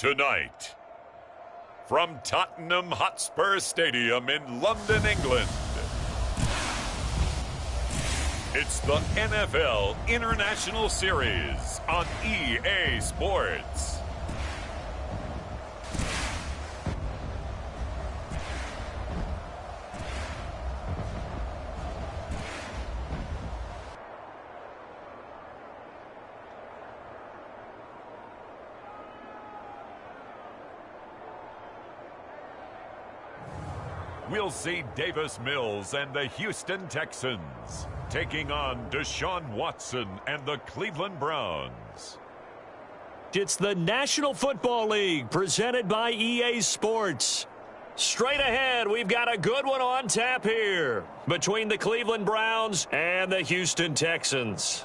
Tonight, from Tottenham Hotspur Stadium in London, England, it's the NFL International Series on EA Sports. We'll see Davis Mills and the Houston Texans taking on Deshaun Watson and the Cleveland Browns. It's the National Football League presented by EA Sports. Straight ahead, we've got a good one on tap here between the Cleveland Browns and the Houston Texans.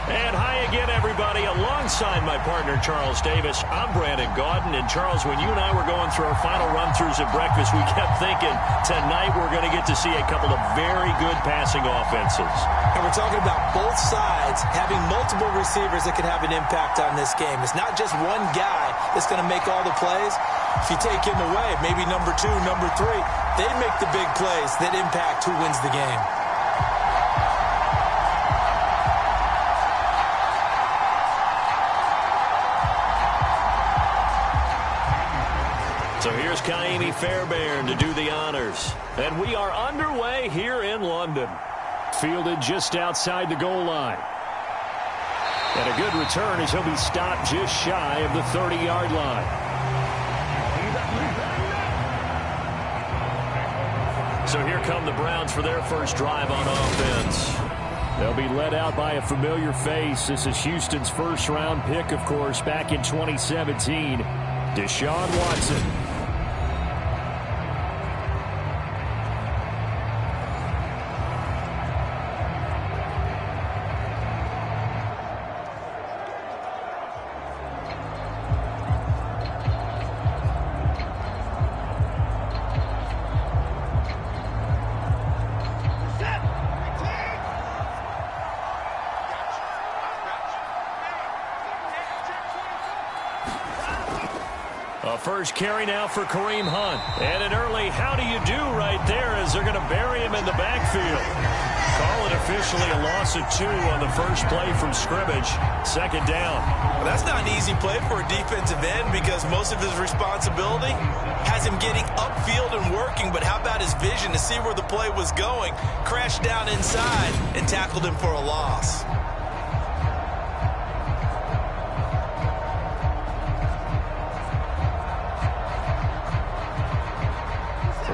And hi again, everybody. Alongside my partner, Charles Davis, I'm Brandon Gaudin. And, Charles, when you and I were going through our final run-throughs at breakfast, we kept thinking tonight we're going to get to see a couple of very good passing offenses. And we're talking about both sides having multiple receivers that can have an impact on this game. It's not just one guy that's going to make all the plays. If you take him away, maybe number 2, number 3, they make the big plays that impact who wins the game. So here's Kaimi Fairbairn to do the honors. And we are underway here in London. Fielded just outside the goal line. And a good return as he'll be stopped just shy of the 30-yard line. So here come the Browns for their first drive on offense. They'll be led out by a familiar face. This is Houston's first-round pick, of course, back in 2017. Deshaun Watson. First carry now for Kareem Hunt. And an early how do you do right there as they're going to bury him in the backfield. Call it officially a loss of 2 on the first play from scrimmage. Second down. Well, that's not an easy play for a defensive end because most of his responsibility has him getting upfield and working. But how about his vision to see where the play was going? Crashed down inside and tackled him for a loss.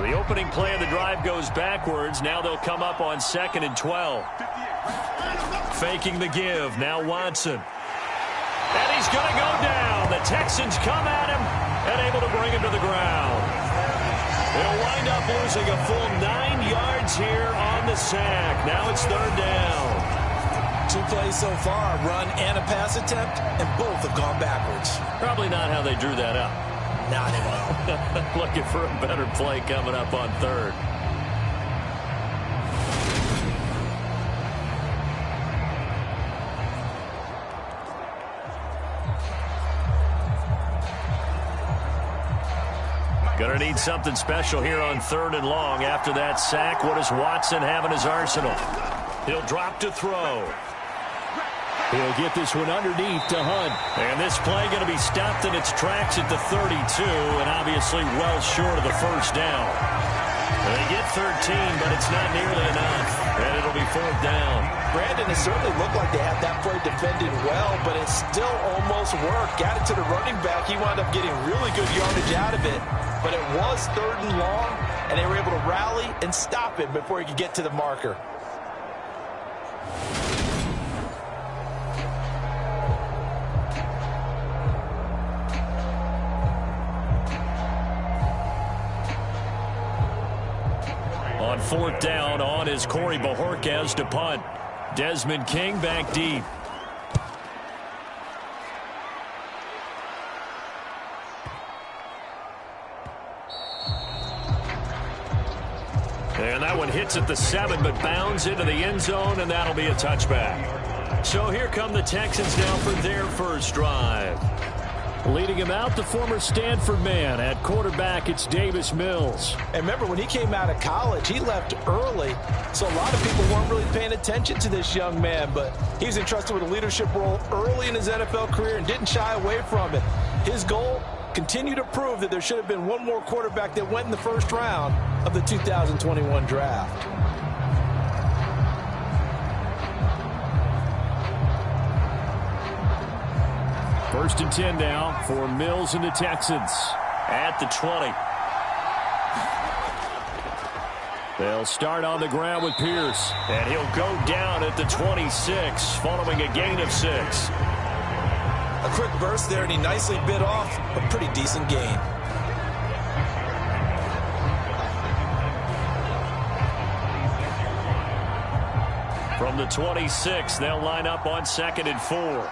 The opening play of the drive goes backwards. Now they'll come up on 2nd and 12. Faking the give. Now Watson. And he's going to go down. The Texans come at him and able to bring him to the ground. They'll wind up losing a full 9 yards here on the sack. Now it's 3rd down. 2 plays so far, a run and a pass attempt, and both have gone backwards. Probably not how they drew that up. Not at all. Looking for a better play coming up on 3rd. Gonna need something special here on 3rd and long. After that sack, what does Watson have in his arsenal? He'll drop to throw. He'll get this one underneath to Hunt. And this play going to be stopped in its tracks at the 32, and obviously well short of the first down. They get 13, but it's not nearly enough. And it'll be 4th down. Brandon, it certainly looked like they had that play defended well, but it still almost worked. Got it to the running back. He wound up getting really good yardage out of it. But it was 3rd and long, and they were able to rally and stop it before he could get to the marker. On 4th down, on is Corey Bojorquez to punt. Desmond King back deep. And that one hits at the 7, but bounds into the end zone, and that'll be a touchback. So here come the Texans now for their first drive. Leading him out, the former Stanford man. At quarterback, it's Davis Mills. And remember, when he came out of college, he left early, so a lot of people weren't really paying attention to this young man, but he was entrusted with a leadership role early in his NFL career and didn't shy away from it. His goal, continue to prove that there should have been one more quarterback that went in the first round of the 2021 draft. First and 10 now for Mills and the Texans at the 20. They'll start on the ground with Pierce. And he'll go down at the 26 following a gain of 6. A quick burst there, and he nicely bit off a pretty decent gain. From the 26, they'll line up on 2nd and 4.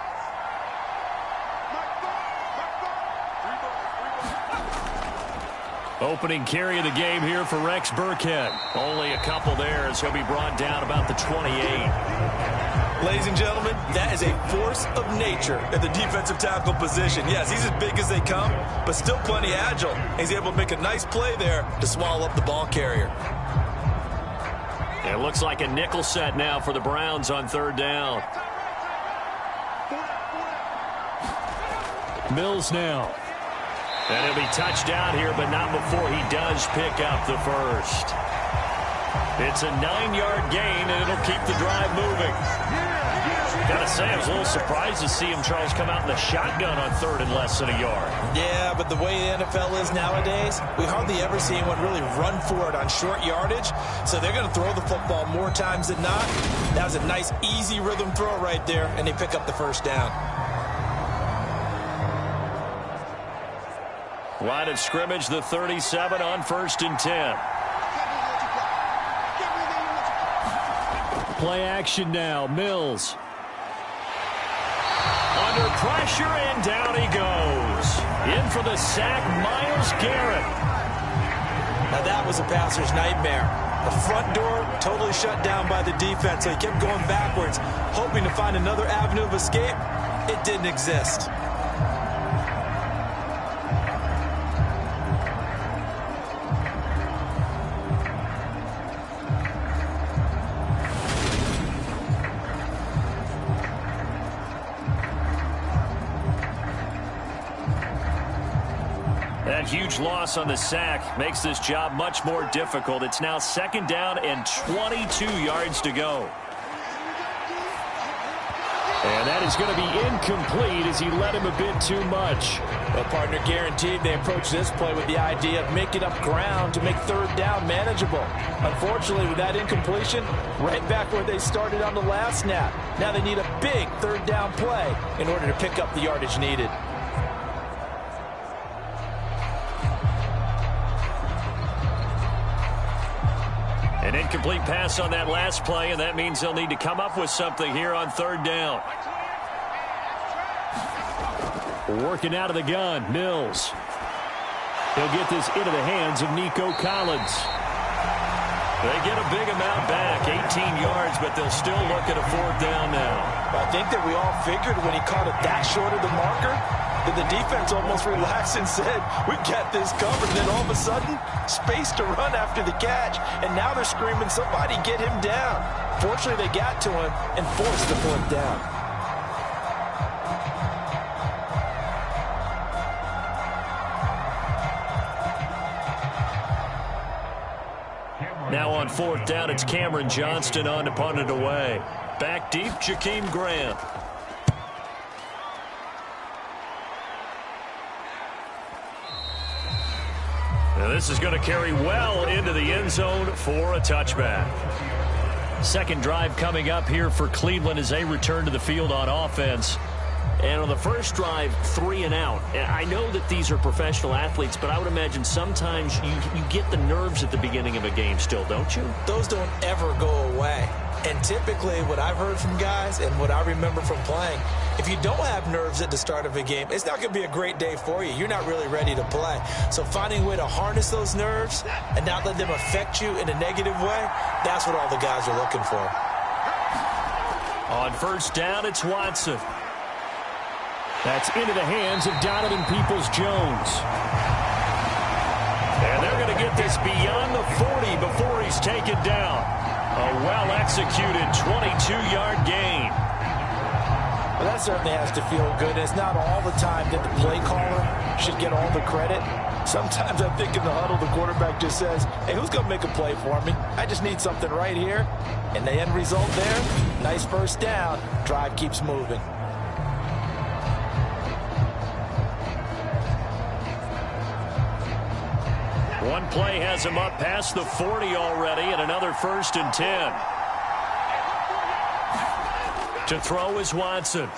Opening carry of the game here for Rex Burkhead. Only a couple there as he'll be brought down about the 28. Ladies and gentlemen, that is a force of nature at the defensive tackle position. Yes, he's as big as they come, but still plenty agile. He's able to make a nice play there to swallow up the ball carrier. It looks like a nickel set now for the Browns on 3rd down. Mills now. And he'll be touched down here, but not before he does pick up the first. It's a 9-yard gain, and it'll keep the drive moving. Gotta say, I was a little surprised to see him, Charles, come out in the shotgun on 3rd and less than a yard. Yeah, but the way the NFL is nowadays, we hardly ever see anyone really run for it on short yardage. So they're going to throw the football more times than not. That was a nice, easy rhythm throw right there, and they pick up the first down. Line of scrimmage, the 37 on 1st and 10. Play action now. Mills. Under pressure, and down he goes. In for the sack, Myles Garrett. Now that was a passer's nightmare. The front door totally shut down by the defense, so he kept going backwards, hoping to find another avenue of escape. It didn't exist. That huge loss on the sack makes this job much more difficult. It's now 2nd down and 22 yards to go. And that is going to be incomplete as he led him a bit too much. Well, partner, guaranteed they approach this play with the idea of making up ground to make 3rd down manageable. Unfortunately, with that incompletion, right back where they started on the last snap. Now they need a big 3rd down play in order to pick up the yardage needed. An incomplete pass on that last play, and that means they'll need to come up with something here on 3rd down. Working out of the gun, Mills. He'll get this into the hands of Nico Collins. They get a big amount back, 18 yards, but they'll still look at a 4th down now. I think that we all figured when he caught it that short of the marker that the defense almost relaxed and said, we got this covered. And then all of a sudden, space to run after the catch. And now they're screaming, somebody get him down. Fortunately, they got to him and forced the 4th down. Now on 4th down, it's Cameron Johnston on to punt it away. Back deep, Jakeem Grant. Now this is going to carry well into the end zone for a touchback. 2nd drive coming up here for Cleveland as they return to the field on offense. And on the first drive, 3 and out. And I know that these are professional athletes, but I would imagine sometimes you get the nerves at the beginning of a game still, don't you? Those don't ever go away. And typically what I've heard from guys and what I remember from playing, if you don't have nerves at the start of a game, it's not going to be a great day for you. You're not really ready to play. So finding a way to harness those nerves and not let them affect you in a negative way, that's what all the guys are looking for. On first down, it's Watson. That's into the hands of Donovan Peoples-Jones. And they're going to get this beyond the 40 before he's taken down. A well-executed 22-yard gain. Well, that certainly has to feel good. It's not all the time that the play caller should get all the credit. Sometimes I think in the huddle, the quarterback just says, hey, who's going to make a play for me? I just need something right here. And the end result there, nice first down. Drive keeps moving. One play has him up past the 40 already, and another 1st and 10. To throw is Watson.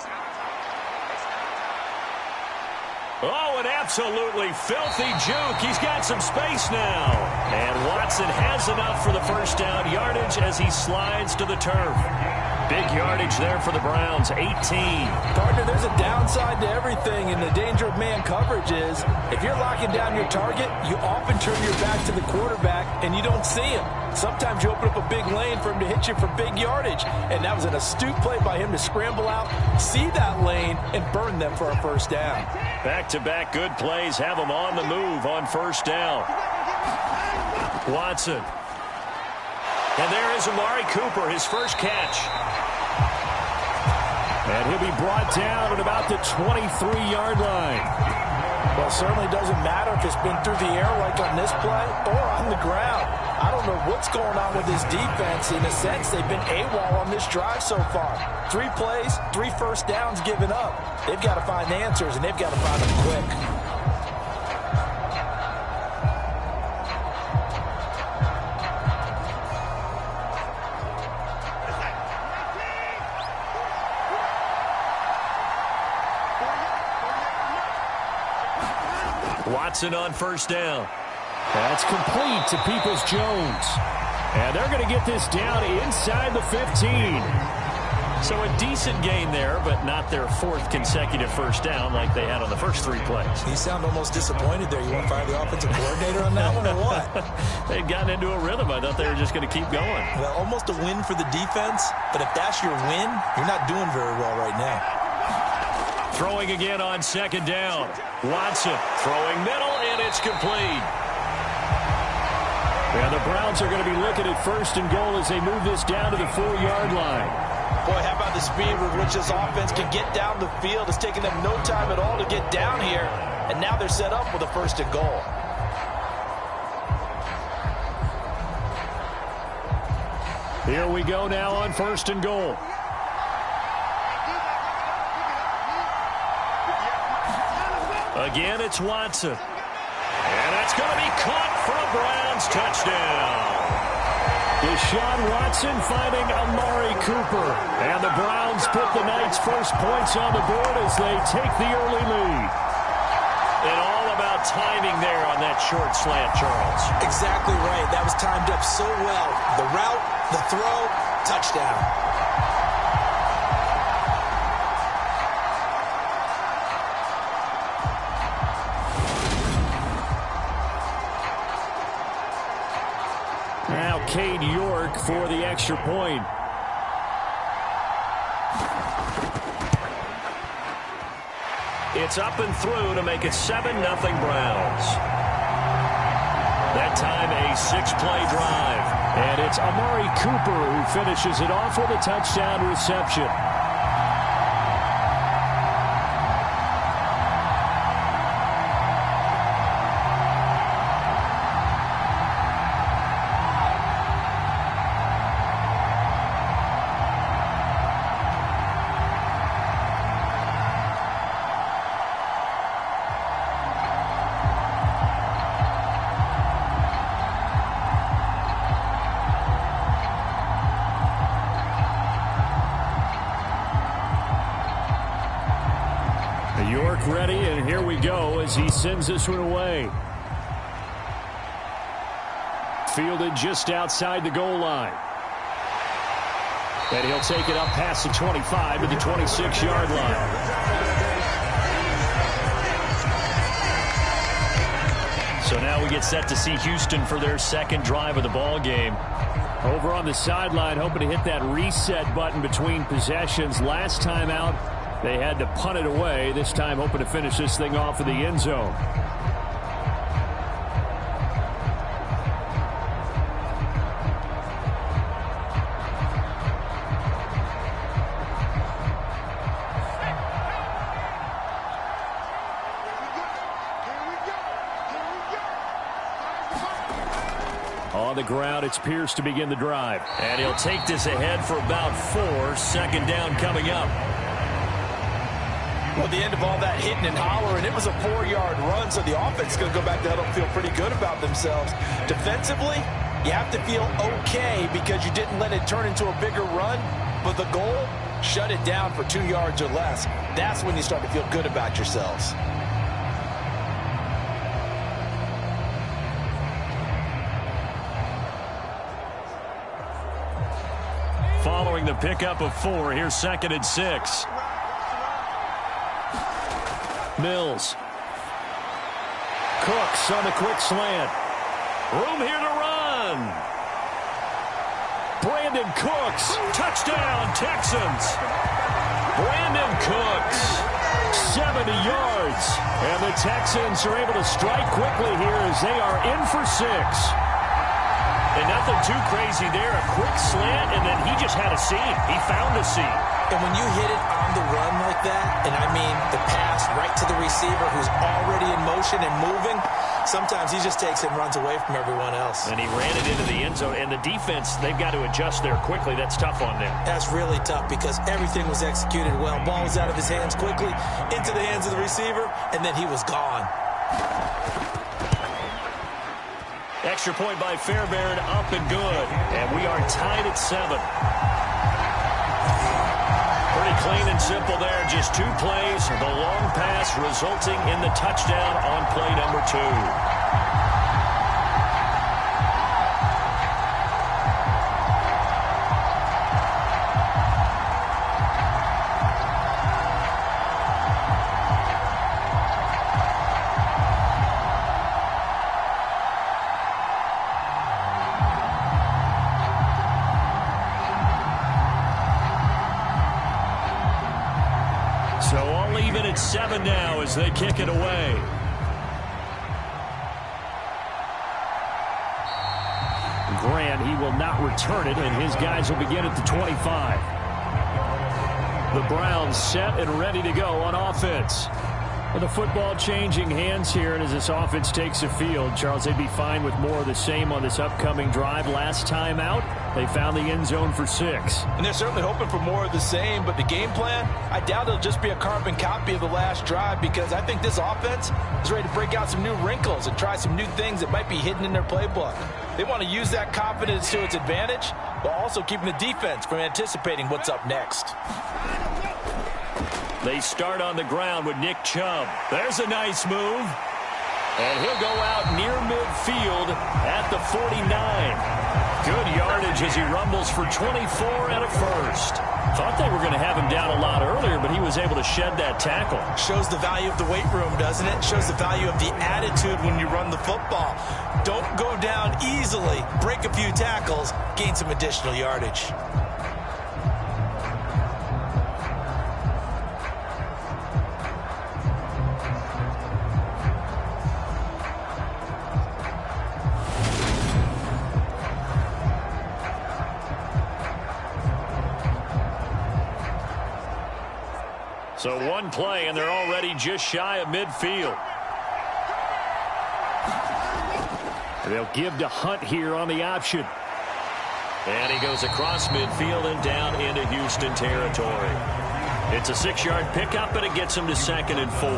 Oh, an absolutely filthy juke. He's got some space now. And Watson has enough for the first down yardage as he slides to the turf. Big yardage there for the Browns, 18. Partner, there's a downside to everything, and the danger of man coverage is if you're locking down your target, you often turn your back to the quarterback and you don't see him. Sometimes you open up a big lane for him to hit you for big yardage, and that was an astute play by him to scramble out, see that lane, and burn them for a first down. Back-to-back good plays have him on the move on first down. Watson. And there is Amari Cooper, his first catch. And he'll be brought down at about the 23-yard line. Well, it certainly doesn't matter if it's been through the air like on this play or on the ground. I don't know what's going on with this defense. In a sense, they've been AWOL on this drive so far. 3 plays, 3 first downs given up. They've got to find answers, and they've got to find them quick. Watson on first down. That's complete to Peoples-Jones. And they're going to get this down inside the 15. So a decent gain there, but not their 4th consecutive first down like they had on the first 3 plays. You sound almost disappointed there. You want to fire the offensive coordinator on that one or what? They'd gotten into a rhythm. I thought they were just going to keep going. Well, almost a win for the defense, but if that's your win, you're not doing very well right now. Throwing again on second down. Watson throwing middle, and it's complete. And the Browns are going to be looking at 1st and goal as they move this down to the 4-yard line. Boy, how about the speed with which this offense can get down the field? It's taking them no time at all to get down here, and now they're set up with a 1st and goal. Here we go now on 1st and goal. Again, it's Watson. And that's going to be caught for a Browns touchdown. Deshaun Watson finding Amari Cooper. And the Browns put the Knights' first points on the board as they take the early lead. And all about timing there on that short slant, Charles. Exactly right. That was timed up so well. The route, the throw, touchdown. Now Cade York for the extra point. It's up and through to make it 7-0 Browns. That time a 6-play drive. And it's Amari Cooper who finishes it off with a touchdown reception. York ready, and here we go as he sends this one away. Fielded just outside the goal line. And he'll take it up past the 25 to the 26-yard line. So now we get set to see Houston for their second drive of the ball game. Over on the sideline, hoping to hit that reset button between possessions. Last time out, they had to punt it away. This time, hoping to finish this thing off in the end zone. On the ground, it's Pierce to begin the drive. And he'll take this ahead for about 4. Second down coming up. Well, the end of all that hitting and hollering, it was a 4-yard run, so the offense is going to go back to huddle and feel pretty good about themselves. Defensively, you have to feel okay because you didn't let it turn into a bigger run, but the goal, shut it down for 2 yards or less. That's when you start to feel good about yourselves. Following the pickup of 4, here's 2nd and 6. Mills. Cooks on the quick slant. Room here to run. Brandon Cooks. Touchdown, Texans. Brandon Cooks. 70 yards. And the Texans are able to strike quickly here as they are in for 6. And nothing too crazy there. A quick slant, and then he just had a seam. He found a seam. And when you hit it on the run like that, and I mean the pass right to the receiver who's already in motion and moving, sometimes he just takes it and runs away from everyone else. And he ran it into the end zone. And the defense, they've got to adjust there quickly. That's tough on them. That's really tough because everything was executed well. Ball was out of his hands quickly, into the hands of the receiver, and then he was gone. Extra point by Fairbairn, up and good. And we are tied at 7. Pretty clean and simple there. Just 2 plays. The long pass resulting in the touchdown on play number 2. So all even at 7 now as they kick it away. Grant, he will not return it, and his guys will begin at the 25. The Browns set and ready to go on offense. With the football changing hands here, and as this offense takes the field, Charles, they'd be fine with more of the same on this upcoming drive. Last time out, they found the end zone for 6. And they're certainly hoping for more of the same, but the game plan, I doubt it'll just be a carbon copy of the last drive because I think this offense is ready to break out some new wrinkles and try some new things that might be hidden in their playbook. They want to use that confidence to its advantage, while also keeping the defense from anticipating what's up next. They start on the ground with Nick Chubb. There's a nice move. And he'll go out near midfield at the 49. Good yardage as he rumbles for 24 and a first. Thought they were going to have him down a lot earlier, but he was able to shed that tackle. Shows the value of the weight room, doesn't it? Shows the value of the attitude when you run the football. Don't go down easily. Break a few tackles. Gain some additional yardage. So one play, and they're already just shy of midfield. They'll give to Hunt here on the option. And he goes across midfield and down into Houston territory. It's a 6-yard pickup, but it gets him to 2nd and 4.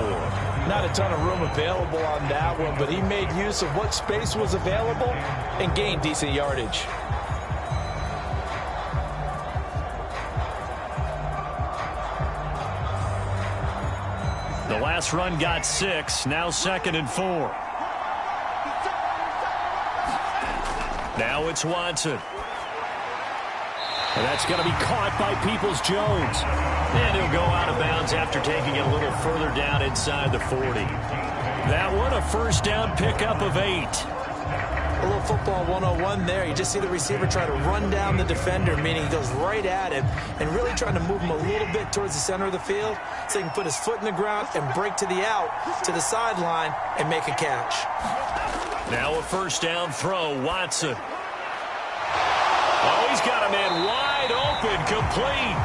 Not a ton of room available on that one, but he made use of what space was available and gained decent yardage. The last run got 6, now 2nd and 4. Now it's Watson. And that's going to be caught by Peoples-Jones. And he'll go out of bounds after taking it a little further down inside the 40. That one, a first down pickup of 8. A little football 101 there. You just see the receiver try to run down the defender, meaning he goes right at him and really trying to move him a little bit towards the center of the field so he can put his foot in the ground and break to the out, to the sideline, and make a catch. Now a first down throw, Watson. Oh, he's got a man wide open, complete.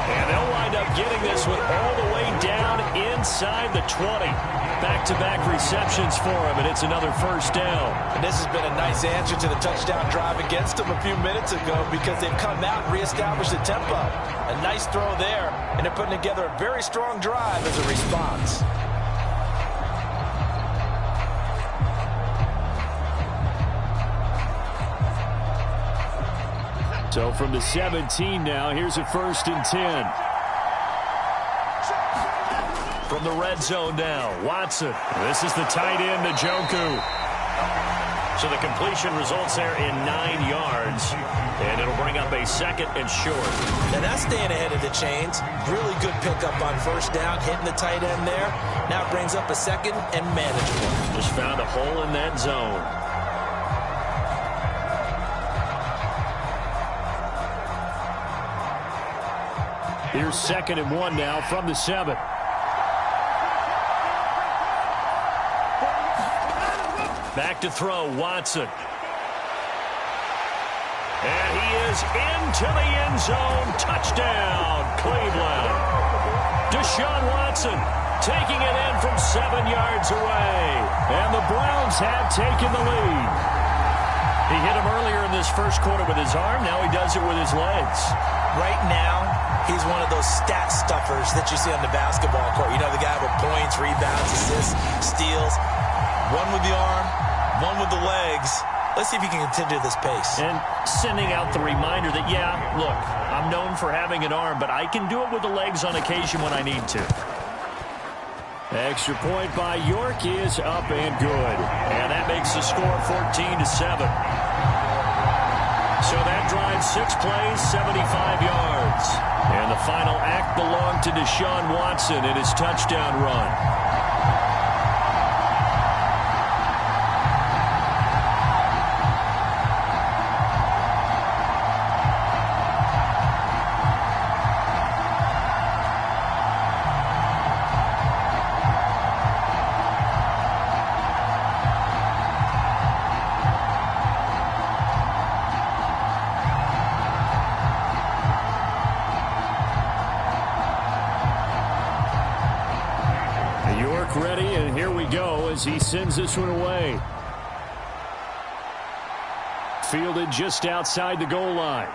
And they'll wind up getting this one all the way down inside the 20. Back-to-back receptions for him, and it's another first down. And this has been a nice answer to the touchdown drive against them a few minutes ago because they've come out and reestablished the tempo. A nice throw there, and they're putting together a very strong drive as a response. So from the 17 now, here's a 1st and 10. From the red zone now, Watson. This is the tight end, Njoku. So the completion results there in 9 yards, and it'll bring up a 2nd and short. And that's staying ahead of the chains. Really good pickup on first down, hitting the tight end there. Now it brings up a 2nd and manageable. Just found a hole in that zone. Here's 2nd and 1 now from the 7. Back to throw, Watson. And he is into the end zone. Touchdown, Cleveland. Deshaun Watson taking it in from 7 yards away. And the Browns have taken the lead. He hit him earlier in this first quarter with his arm. Now he does it with his legs. Right now, he's one of those stat stuffers that you see on the basketball court. You know, the guy with points, rebounds, assists, steals. One with the arm, one with the legs. Let's see if he can continue this pace. And sending out the reminder that, yeah, look, I'm known for having an arm, but I can do it with the legs on occasion when I need to. Extra point by York is up and good. And that makes the score 14-7. So that drives 6 plays, 75 yards. And the final act belonged to Deshaun Watson in his touchdown run. Ready, and here we go as he sends this one away. Fielded just outside the goal line.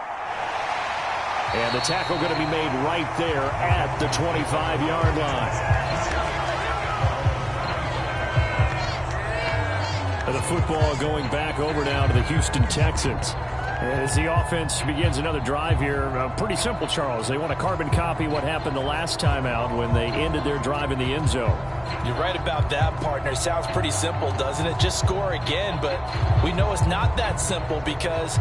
And the tackle going to be made right there at the 25-yard line. And the football going back over now to the Houston Texans. As the offense begins another drive here, pretty simple, Charles. They want to carbon copy what happened the last time out when they ended their drive in the end zone. You're right about that, partner. Sounds pretty simple, doesn't it? Just score again, but we know it's not that simple because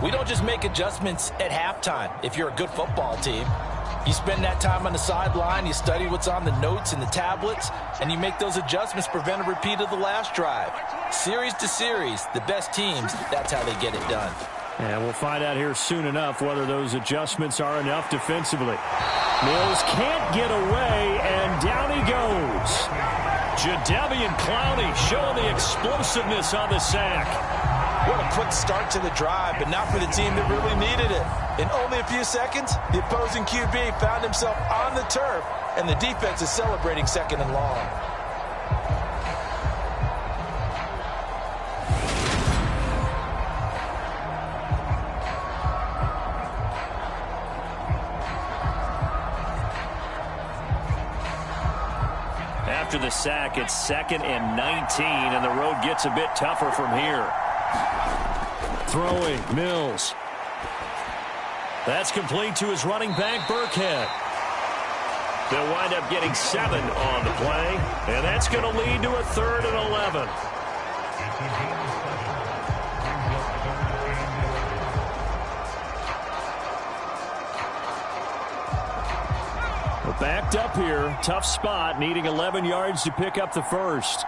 we don't just make adjustments at halftime if you're a good football team. You spend that time on the sideline, you study what's on the notes and the tablets, and you make those adjustments, prevent a repeat of the last drive. Series to series, the best teams, that's how they get it done. And we'll find out here soon enough whether those adjustments are enough defensively. Mills can't get away, and down he goes. Jadeveon Clowney showing the explosiveness on the sack. What a quick start to the drive, but not for the team that really needed it. In only a few seconds, the opposing QB found himself on the turf, and the defense is celebrating 2nd and long. After the sack, it's 2nd and 19, and the road gets a bit tougher from here. Throwing, Mills. That's complete to his running back, Burkhead. They'll wind up getting 7 on the play, and that's going to lead to a 3rd and 11. Backed up here, tough spot, needing 11 yards to pick up the first.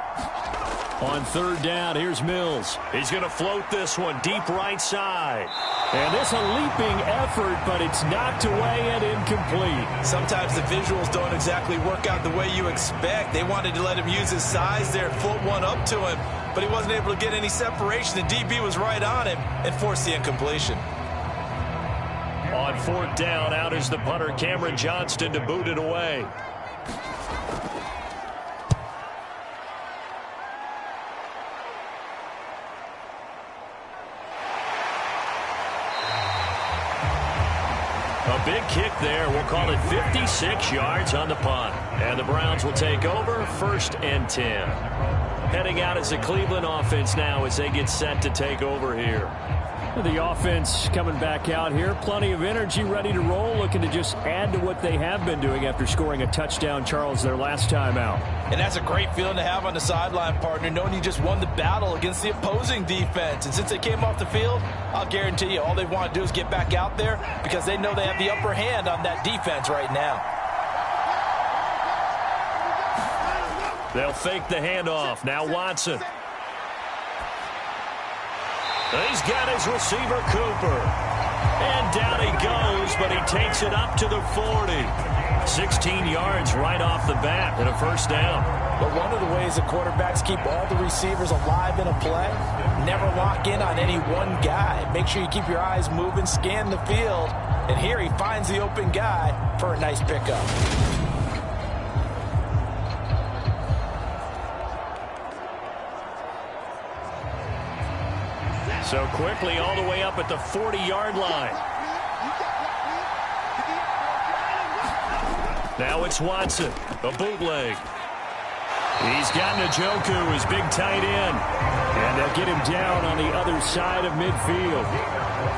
On third down, here's Mills. He's going to float this one deep right side. And this a leaping effort, but it's knocked away and incomplete. Sometimes the visuals don't exactly work out the way you expect. They wanted to let him use his size there, foot one up to him, but he wasn't able to get any separation. The DB was right on him and forced the incompletion. On fourth down, out is the punter, Cameron Johnston, to boot it away. A big kick there. We'll call it 56 yards on the punt. And the Browns will take over, 1st and 10. Heading out as the Cleveland offense now as they get set to take over here. The offense coming back out here. Plenty of energy, ready to roll, looking to just add to what they have been doing after scoring a touchdown, Charles, their last time out. And that's a great feeling to have on the sideline, partner, knowing you just won the battle against the opposing defense. And since they came off the field, I'll guarantee you all they want to do is get back out there because they know they have the upper hand on that defense right now. They'll fake the handoff. Now Watson. He's got his receiver, Cooper. And down he goes, but he takes it up to the 40. 16 yards right off the bat and a 1st down. But one of the ways the quarterbacks keep all the receivers alive in a play, never lock in on any one guy. Make sure you keep your eyes moving, scan the field. And here he finds the open guy for a nice pickup. So quickly all the way up at the 40-yard line. Now it's Watson, a bootleg. He's got Njoku, his big tight end. And they'll get him down on the other side of midfield.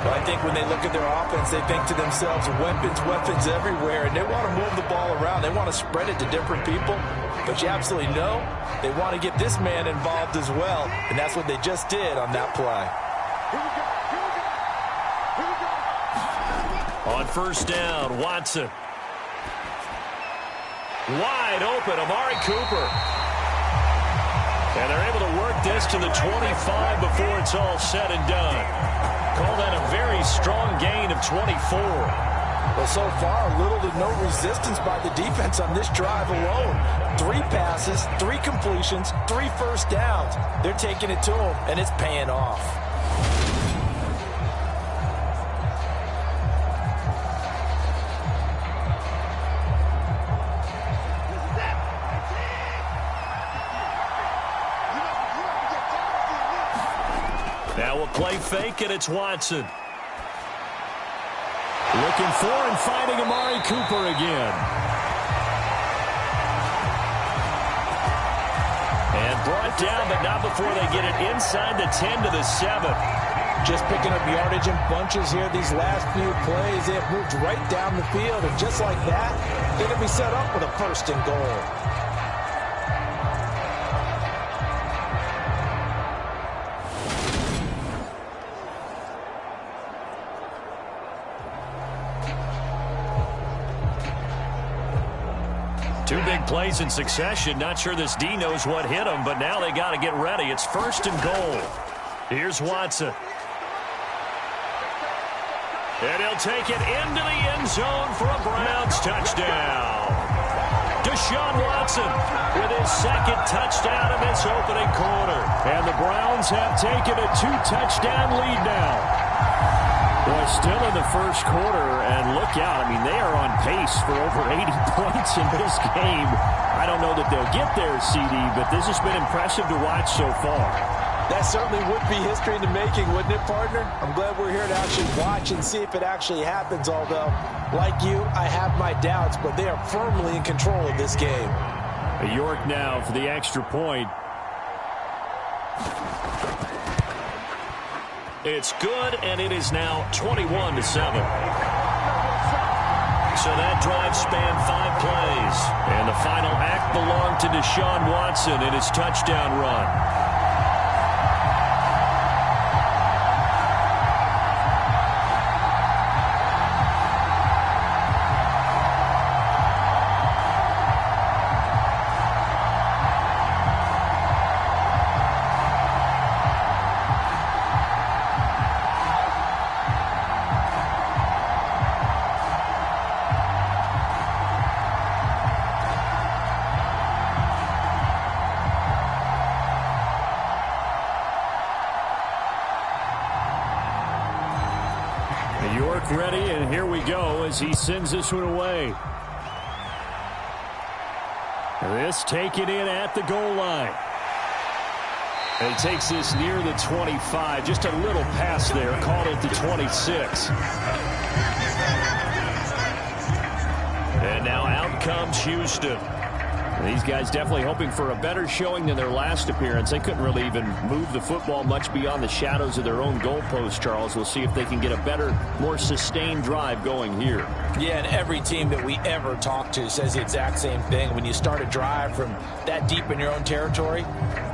Well, I think when they look at their offense, they think to themselves, weapons everywhere, and they want to move the ball around. They want to spread it to different people. But you absolutely know they want to get this man involved as well, and that's what they just did on that play. On 1st down, Watson. Wide open, Amari Cooper. And they're able to work this to the 25 before it's all said and done. Call that a very strong gain of 24. Well, so far, little to no resistance by the defense on this drive alone. 3 passes, 3 completions, 3 first downs. They're taking it to them, and it's paying off. Now we'll play fake, and it's Watson. Looking for and finding Amari Cooper again. And brought down, but not before they get it inside the 10 to the 7. Just picking up yardage in bunches here these last few plays. They have moved right down the field, and just like that, they're going to be set up with a 1st and goal. Two big plays in succession. Not sure this D knows what hit him, but now they got to get ready. It's 1st and goal. Here's Watson. And he'll take it into the end zone for a Browns touchdown. Deshaun Watson with his 2nd touchdown in this opening quarter. And the Browns have taken a 2-touchdown lead now. Well, still in the 1st quarter, and look out. I mean, they are on pace for over 80 points in this game. I don't know that they'll get there, CD, but this has been impressive to watch so far. That certainly would be history in the making, wouldn't it, partner? I'm glad we're here to actually watch and see if it actually happens, although, like you, I have my doubts, but they are firmly in control of this game. York now for the extra point. It's good, and it is now 21-7. So that drive spanned 5 plays. And the final act belonged to Deshaun Watson in his touchdown run. back ready, and here we go as he sends this one away. This taken in at the goal line. And he takes this near the 25. Just a little pass there. Called it the 26. And now out comes Houston. These guys definitely hoping for a better showing than their last appearance. They couldn't really even move the football much beyond the shadows of their own goalpost, Charles. We'll see if they can get a better, more sustained drive going here. Yeah, and every team that we ever talk to says the exact same thing. When you start a drive from that deep in your own territory,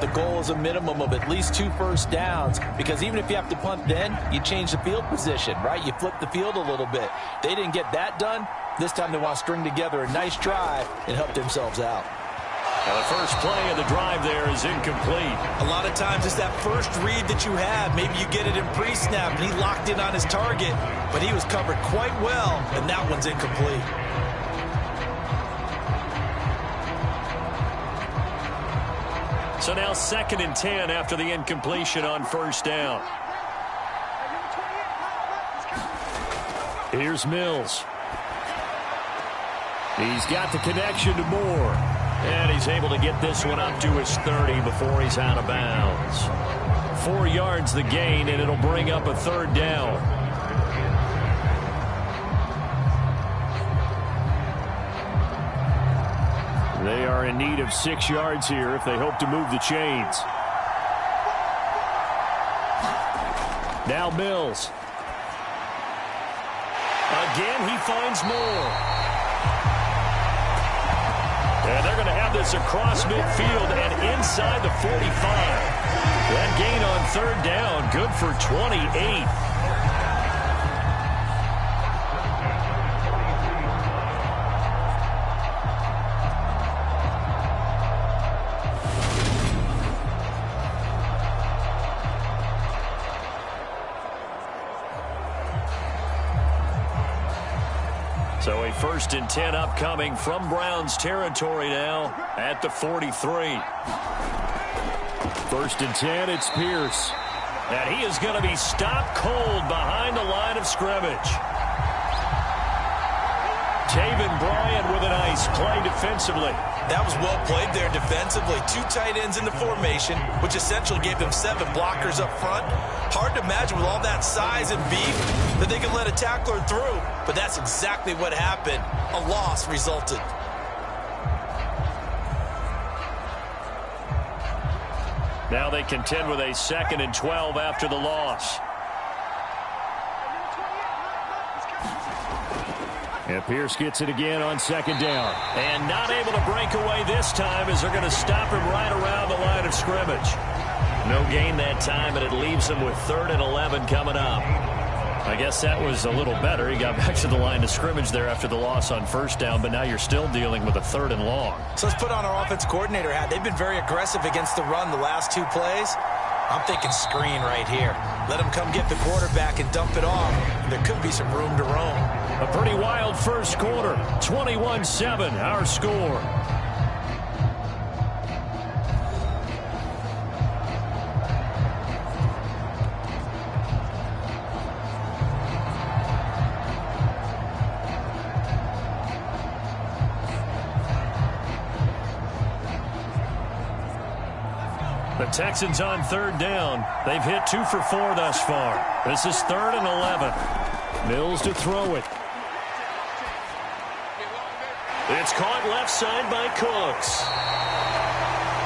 the goal is a minimum of at least 2 first downs, because even if you have to punt then, you change the field position, right? You flip the field a little bit. They didn't get that done. This time they want to string together a nice drive and help themselves out. Now the first play of the drive there is incomplete. A lot of times it's that first read that you have. Maybe you get it in pre-snap and he locked in on his target, but he was covered quite well, and that one's incomplete. So now 2nd and 10 after the incompletion on first down. Here's Mills. He's got the connection to Moore. And he's able to get this one up to his 30 before he's out of bounds. 4 yards the gain, and it'll bring up a 3rd down. They are in need of 6 yards here if they hope to move the chains. Now Mills. Again, he finds Moore. And they're going to have this across midfield and inside the 45. That gain on 3rd down, good for 28. So a 1st and 10 upcoming from Browns territory now at the 43. 1st and 10, it's Pierce. And he is going to be stopped cold behind the line of scrimmage. Taven Bryan with a nice play defensively. That was well played there defensively. 2 tight ends in the formation, which essentially gave them 7 blockers up front. Hard to imagine with all that size and beef that they could let a tackler through. But that's exactly what happened. A loss resulted. Now they contend with a 2nd and 12 after the loss. And Pierce gets it again on 2nd down. And not able to break away this time as they're going to stop him right around the line of scrimmage. No gain that time, and it leaves him with 3rd and 11 coming up. I guess that was a little better. He got back to the line of scrimmage there after the loss on 1st down, but now you're still dealing with a 3rd and long. So let's put on our offense coordinator hat. They've been very aggressive against the run the last 2 plays. I'm thinking screen right here. Let him come get the quarterback and dump it off. There could be some room to roam. A pretty wild first quarter. 21-7, our score. The Texans on 3rd down. They've hit 2 for 4 thus far. This is 3rd and 11. Mills to throw it. It's caught left side by Cooks.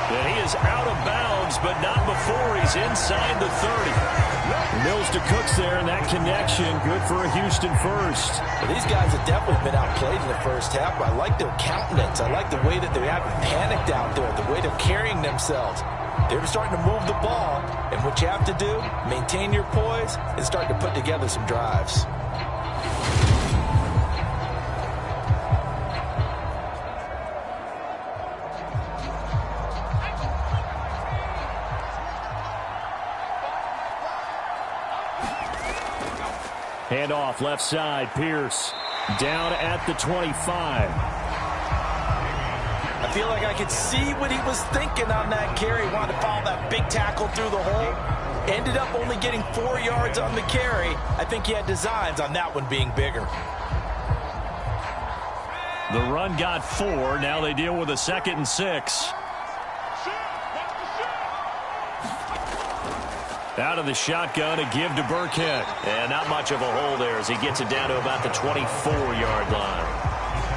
And he is out of bounds, but not before he's inside the 30. Mills to Cooks there, and that connection good for a Houston first. Well, these guys have definitely been outplayed in the first half, but I like their countenance. I like the way that they haven't panicked out there, the way they're carrying themselves. They're starting to move the ball, and what you have to do, maintain your poise, and start to put together some drives. Handoff left side, Pierce. Down at the 25. I feel like I could see what he was thinking on that carry. He wanted to follow that big tackle through the hole. Ended up only getting 4 yards on the carry. I think he had designs on that one being bigger. The run got 4. Now they deal with a 2nd and 6. Out of the shotgun, a give to Burkhead. And not much of a hole there as he gets it down to about the 24-yard line.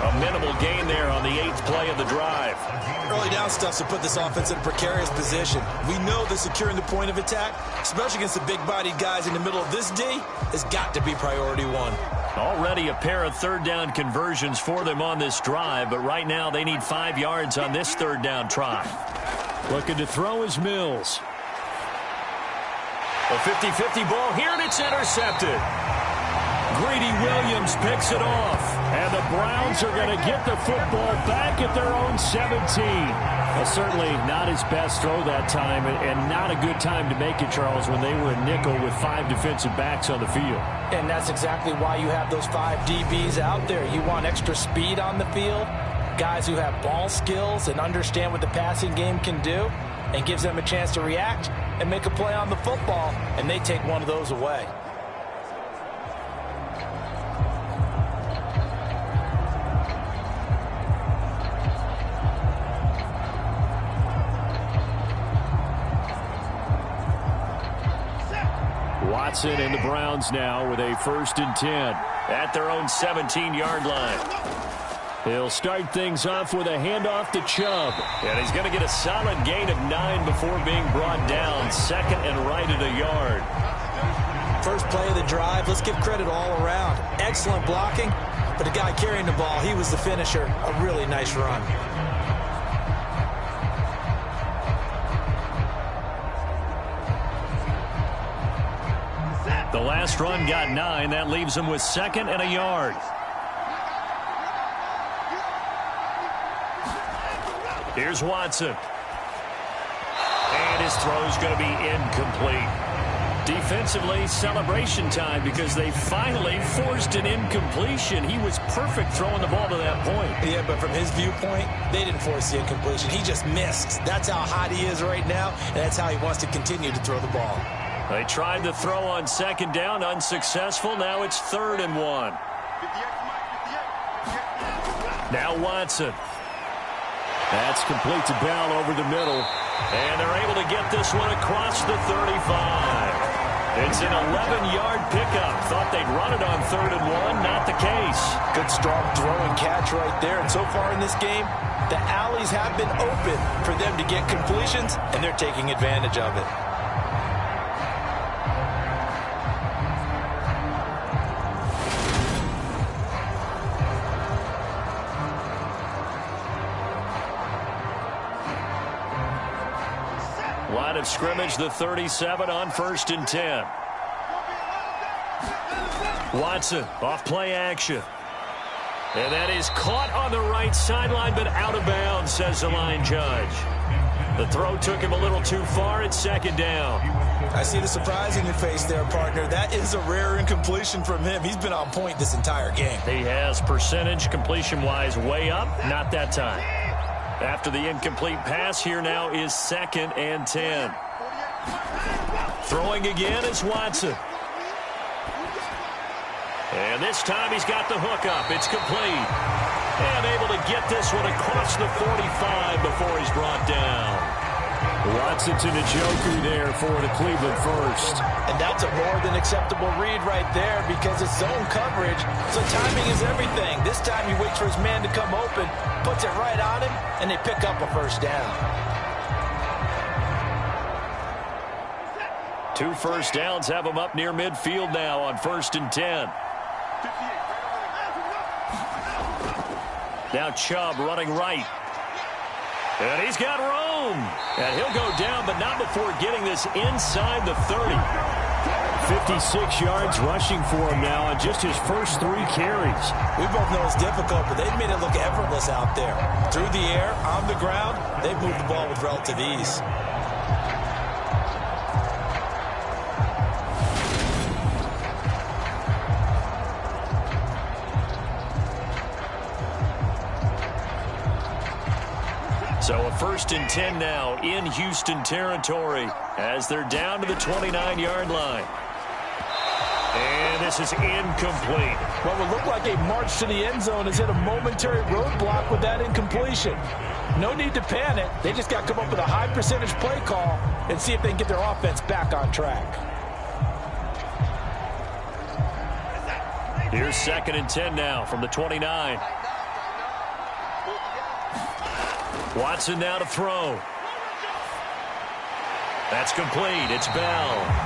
A minimal gain there on the 8th play of the drive. Early down stuff to put this offense in a precarious position. We know that securing the point of attack, especially against the big-bodied guys in the middle of this D, has got to be priority one. Already a pair of 3rd down conversions for them on this drive, but right now they need 5 yards on this 3rd down try. Looking to throw is Mills. A 50-50 ball here, and it's intercepted. Greedy Williams picks it off, and the Browns are going to get the football back at their own 17. Well, certainly not his best throw that time, and not a good time to make it, Charles, when they were a nickel with 5 defensive backs on the field. And that's exactly why you have those 5 DBs out there. You want extra speed on the field, guys who have ball skills and understand what the passing game can do, and gives them a chance to react and make a play on the football, and they take one of those away. Watson and the Browns now with a 1st and 10 at their own 17-yard line. He'll start things off with a handoff to Chubb. And he's going to get a solid gain of 9 before being brought down. 2nd and right at a yard. First play of the drive, let's give credit all around. Excellent blocking, but the guy carrying the ball, he was the finisher. A really nice run. The last run got 9. That leaves him with 2nd and a yard. Here's Watson. And his throw's going to be incomplete. Defensively, celebration time because they finally forced an incompletion. He was perfect throwing the ball to that point. Yeah, but from his viewpoint, they didn't force the incompletion. He just missed. That's how hot he is right now, and that's how he wants to continue to throw the ball. They tried the throw on 2nd down, unsuccessful. Now it's 3rd and 1. Now Watson. That's complete to Bell over the middle. And they're able to get this one across the 35. It's an 11-yard pickup. Thought they'd run it on 3rd and 1. Not the case. Good strong throw and catch right there. And so far in this game, the alleys have been open for them to get completions, and they're taking advantage of it. Line of scrimmage, the 37 on 1st and 10. Watson off play action. And that is caught on the right sideline, but out of bounds, says the line judge. The throw took him a little too far. It's 2nd down. I see the surprise in your face there, partner. That is a rare incompletion from him. He's been on point this entire game. He has percentage completion-wise way up. Not that time. After the incomplete pass, here now is 2nd and 10. Throwing again is Watson. And this time he's got the hook up. It's complete. And able to get this one across the 45 before he's brought down. Watson's in a joker there for the Cleveland first. And that's a more than acceptable read right there because it's zone coverage, so timing is everything. This time he waits for his man to come open, puts it right on him, and they pick up a 1st down. 2 first downs have him up near midfield now on 1st and 10. Now Chubb running right. And he's got room. And he'll go down, but not before getting this inside the 30. 56 yards rushing for him now on just his first 3 carries. We both know it's difficult, but they've made it look effortless out there. Through the air, on the ground, they've moved the ball with relative ease. So a 1st and 10 now in Houston territory as they're down to the 29-yard line. And this is incomplete. What would look like a march to the end zone has hit a momentary roadblock with that incompletion. No need to panic. They just got to come up with a high percentage play call and see if they can get their offense back on track. Here's 2nd and 10 now from the 29. Watson now to throw. That's complete. It's Bell.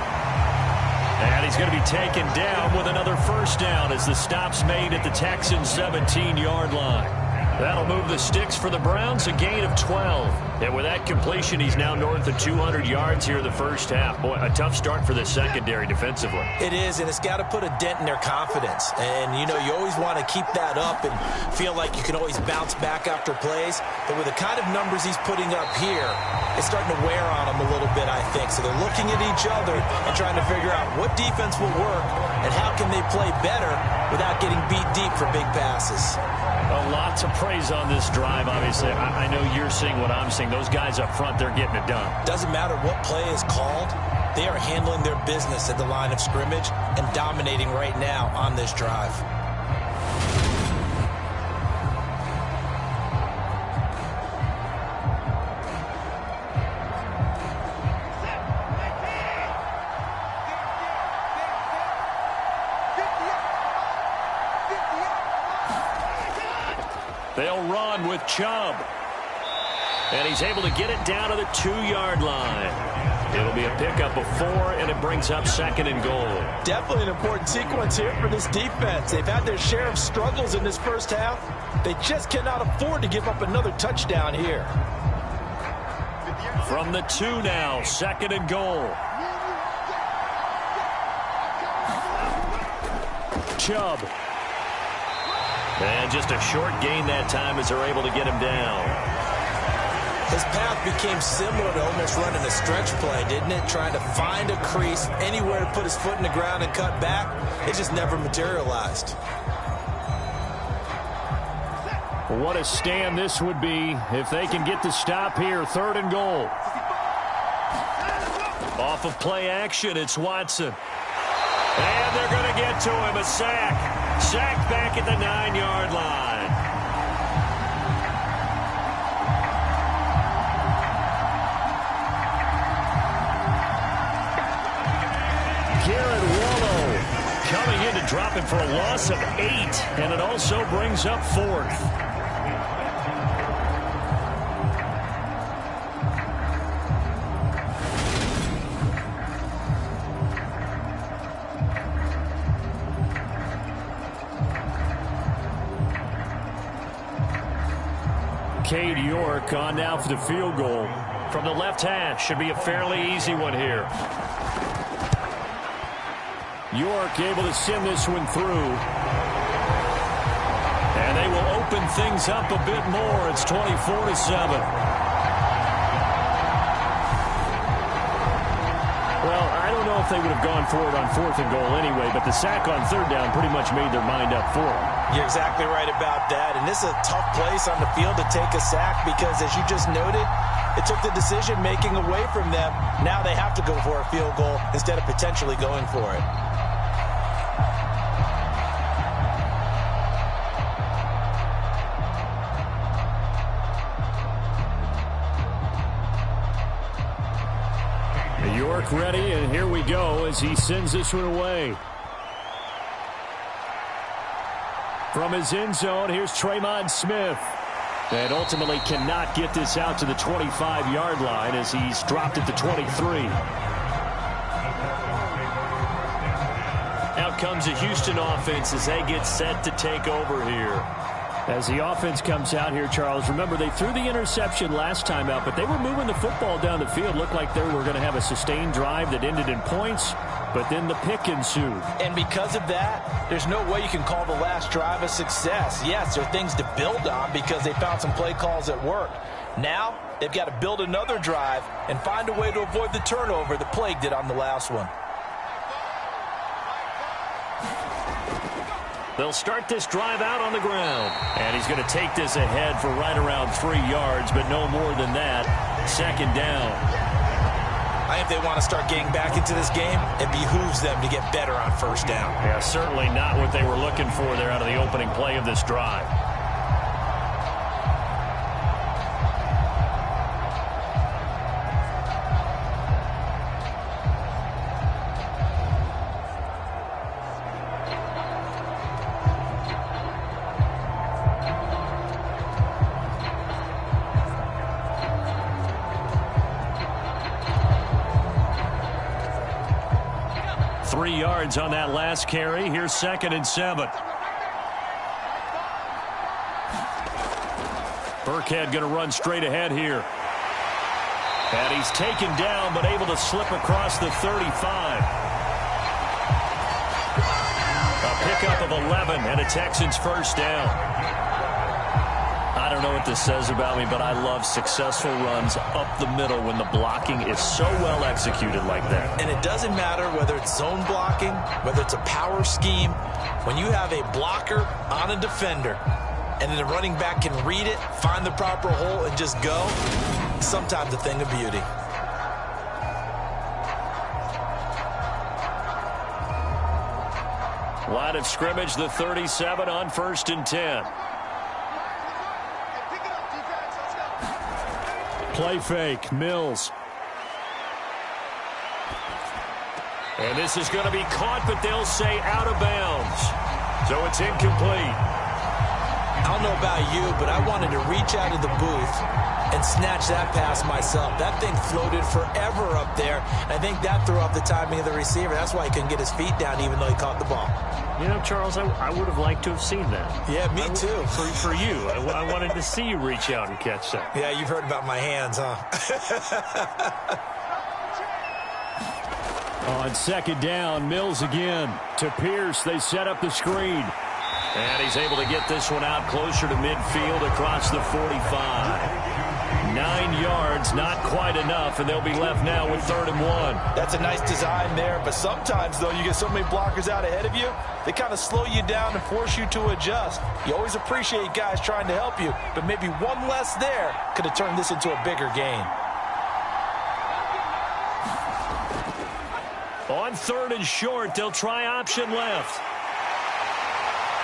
And he's going to be taken down with another first down as the stop's made at the Texans' 17-yard line. That'll move the sticks for the Browns, a gain of 12. And with that completion, he's now north of 200 yards here in the first half. Boy, a tough start for the secondary defensively. It is, and it's got to put a dent in their confidence. And, you know, you always want to keep that up and feel like you can always bounce back after plays. But with the kind of numbers he's putting up here, it's starting to wear on them a little bit, I think. So they're looking at each other and trying to figure out what defense will work and how can they play better without getting beat deep for big passes. A lot to praise on this drive, obviously. I know you're seeing what I'm seeing. Those guys up front, they're getting it done. Doesn't matter what play is called. They are handling their business at the line of scrimmage and dominating right now on this drive. They'll run with Chubb. And he's able to get it down to the 2-yard line. It'll be a pickup of 4, and it brings up 2nd and goal. Definitely an important sequence here for this defense. They've had their share of struggles in this first half. They just cannot afford to give up another touchdown here. From the 2 now, 2nd and goal. Chubb. And just a short gain that time as they're able to get him down. His path became similar to almost running a stretch play, didn't it? Trying to find a crease, anywhere to put his foot in the ground and cut back. It just never materialized. What a stand this would be if they can get the stop here. 3rd and goal. Off of play action, it's Watson. And they're going to get to him. A sack. Sacked back at the 9-yard line. Garrett Wallow coming in to drop him for a loss of 8. And it also brings up 4th. Cade York on now for the field goal. From the left hash, should be a fairly easy one here. York able to send this one through. And they will open things up a bit more. It's 24-7. Well, I don't know if they would have gone for it on 4th and goal anyway, but the sack on 3rd down pretty much made their mind up for them. You're exactly right about that. And this is a tough place on the field to take a sack because, as you just noted, it took the decision-making away from them. Now they have to go for a field goal instead of potentially going for it. York ready, and here we go as he sends this one away. From his end zone, here's Tremon Smith. And ultimately cannot get this out to the 25-yard line as he's dropped at the 23. Out comes the Houston offense as they get set to take over here. As the offense comes out here, Charles, remember they threw the interception last time out, but they were moving the football down the field. Looked like they were going to have a sustained drive that ended in points, but then the pick ensued. And because of that, there's no way you can call the last drive a success. Yes, there are things to build on because they found some play calls that work. Now, they've got to build another drive and find a way to avoid the turnover that plagued it on the last one. They'll start this drive out on the ground. And he's going to take this ahead for right around 3 yards, but no more than that. 2nd down. I I think if they want to start getting back into this game, it behooves them to get better on first down. Yeah, certainly not what they were looking for there out of the opening play of this drive. On that last carry. Here's 2nd and 7. Burkhead going to run straight ahead here. And he's taken down but able to slip across the 35. A pickup of 11 and a Texans first down. I don't know what this says about me, but I love successful runs up the middle when the blocking is so well executed like that. And it doesn't matter whether it's zone blocking, whether it's a power scheme. When you have a blocker on a defender and then the running back can read it, find the proper hole, and just go, sometimes a thing of beauty. Line of scrimmage, the 37 on 1st and 10. Play fake, Mills. And this is going to be caught, but they'll say out of bounds. So it's incomplete. I don't know about you, but I wanted to reach out of the booth and snatch that pass myself. That thing floated forever up there. I think that threw off the timing of the receiver. That's why he couldn't get his feet down even though he caught the ball. You know, Charles, I would have liked to have seen that. Yeah, me too. For you. I wanted to see you reach out and catch that. Yeah, you've heard about my hands, huh? On 2nd down, Mills again. To Pierce, they set up the screen. And he's able to get this one out closer to midfield across the 45. 9 yards, not quite enough, and they'll be left now with 3rd and 1. That's a nice design there, but sometimes, though, you get so many blockers out ahead of you, they kind of slow you down and force you to adjust. You always appreciate guys trying to help you, but maybe one less there could have turned this into a bigger gain. On 3rd and short, they'll try option left.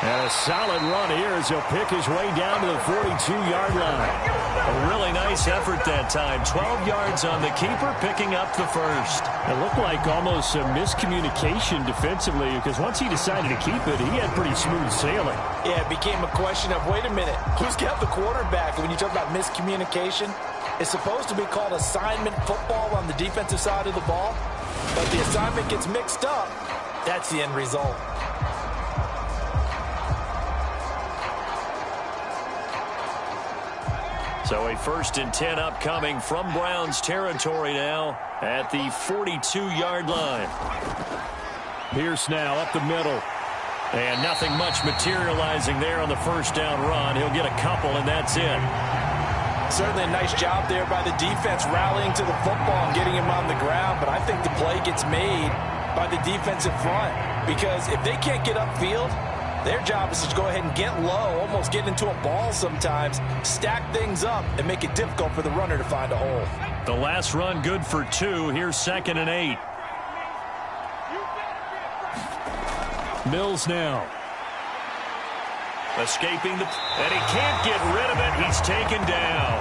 And a solid run here as he'll pick his way down to the 42-yard line. A really nice effort that time. 12 yards on the keeper, picking up the first. It looked like almost a miscommunication defensively because once he decided to keep it, he had pretty smooth sailing. Yeah, it became a question of, wait a minute, who's got the quarterback? And when you talk about miscommunication, it's supposed to be called assignment football on the defensive side of the ball. But the assignment gets mixed up. That's the end result. So a 1st and 10 upcoming from Browns territory now at the 42-yard line. Pierce now up the middle. And nothing much materializing there on the first down run. He'll get a couple, and that's it. Certainly a nice job there by the defense rallying to the football and getting him on the ground. But I think the play gets made by the defensive front. Because if they can't get upfield, their job is to go ahead and get low, almost get into a ball sometimes, stack things up, and make it difficult for the runner to find a hole. The last run good for 2. Here's 2nd and 8. Mills now. Escaping the... And he can't get rid of it. He's taken down.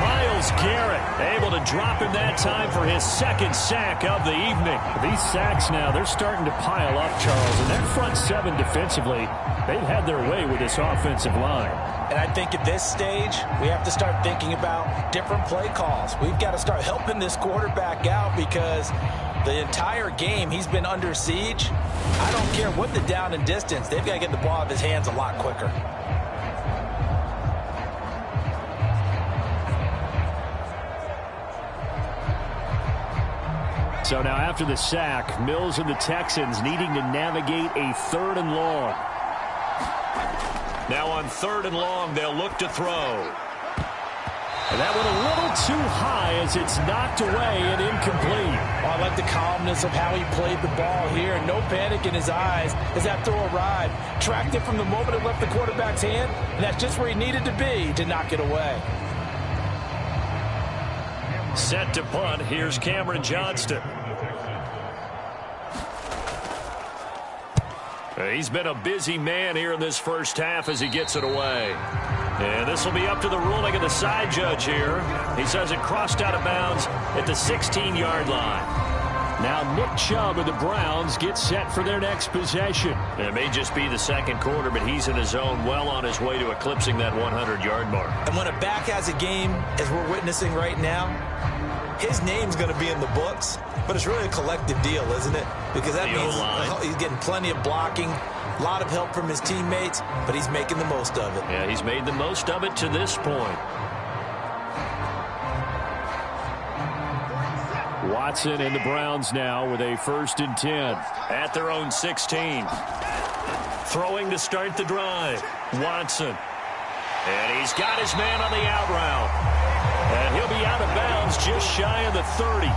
Myles Garrett able to drop him that time for his 2nd sack of the evening. These sacks now, they're starting to pile up, Charles. And that front 7 defensively, they've had their way with this offensive line. And I think at this stage, we have to start thinking about different play calls. We've got to start helping this quarterback out because the entire game he's been under siege. I don't care what the down and distance. They've got to get the ball out of his hands a lot quicker. So now after the sack, Mills and the Texans needing to navigate a 3rd and long. Now on 3rd and long, they'll look to throw. And that one a little too high as it's knocked away and incomplete. Oh, I like the calmness of how he played the ball here. No panic in his eyes as that throw arrived. Tracked it from the moment it left the quarterback's hand, and that's just where he needed to be to knock it away. Set to punt. Here's Cameron Johnston. He's been a busy man here in this first half as he gets it away. And this will be up to the ruling of the side judge here. He says it crossed out of bounds at the 16-yard line. Now Nick Chubb of the Browns gets set for their next possession. It may just be the second quarter, but he's in his zone, well on his way to eclipsing that 100-yard mark. And when a back has a game, as we're witnessing right now, his name's going to be in the books, but it's really a collective deal, isn't it? Because that means he's getting plenty of blocking, a lot of help from his teammates, but he's making the most of it. Yeah, he's made the most of it to this point. Watson and the Browns now with a 1st and 10. At their own 16. Throwing to start the drive. Watson. And he's got his man on the out route. And he'll be out of bounds just shy of the 30.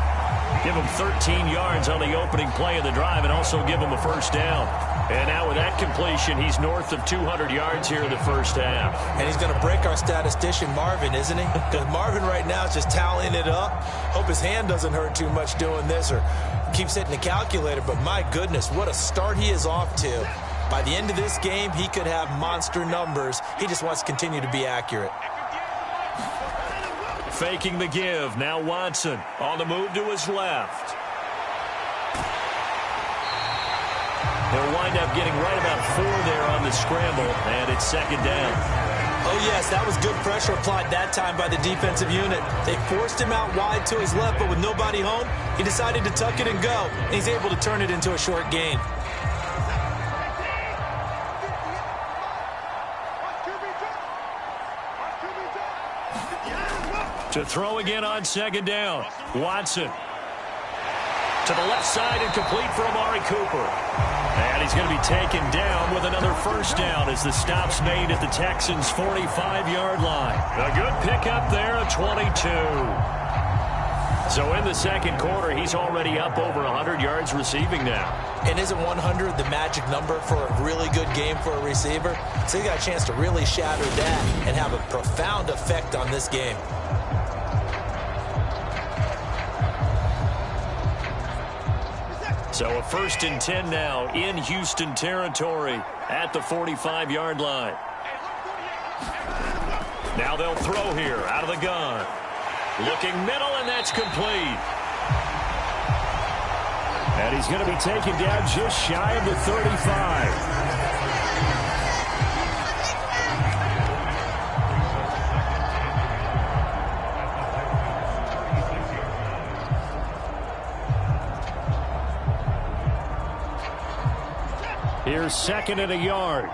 Give him 13 yards on the opening play of the drive and also give him a first down. And now with that completion, he's north of 200 yards here in the first half. And he's going to break our statistician, Marvin, isn't he? Because Marvin right now is just tallying it up. Hope his hand doesn't hurt too much doing this or keeps hitting the calculator. But my goodness, what a start he is off to. By the end of this game, he could have monster numbers. He just wants to continue to be accurate. Faking the give. Now Watson on the move to his left. He'll wind up getting right about 4 there on the scramble, and it's second down. Oh, yes, that was good pressure applied that time by the defensive unit. They forced him out wide to his left, but with nobody home, he decided to tuck it and go, and he's able to turn it into a short gain. To throw again on second down. Watson. To the left side and complete for Amari Cooper. And he's going to be taken down with another first down as the stop's made at the Texans' 45-yard line. A good pickup there, a 22. So in the second quarter, he's already up over 100 yards receiving now. And isn't 100 the magic number for a really good game for a receiver? So he got a chance to really shatter that and have a profound effect on this game. So a 1st and 10 now in Houston territory at the 45-yard line. Now they'll throw here out of the gun. Looking middle, and that's complete. And he's going to be taken down just shy of the 35. Here's 2nd and a yard.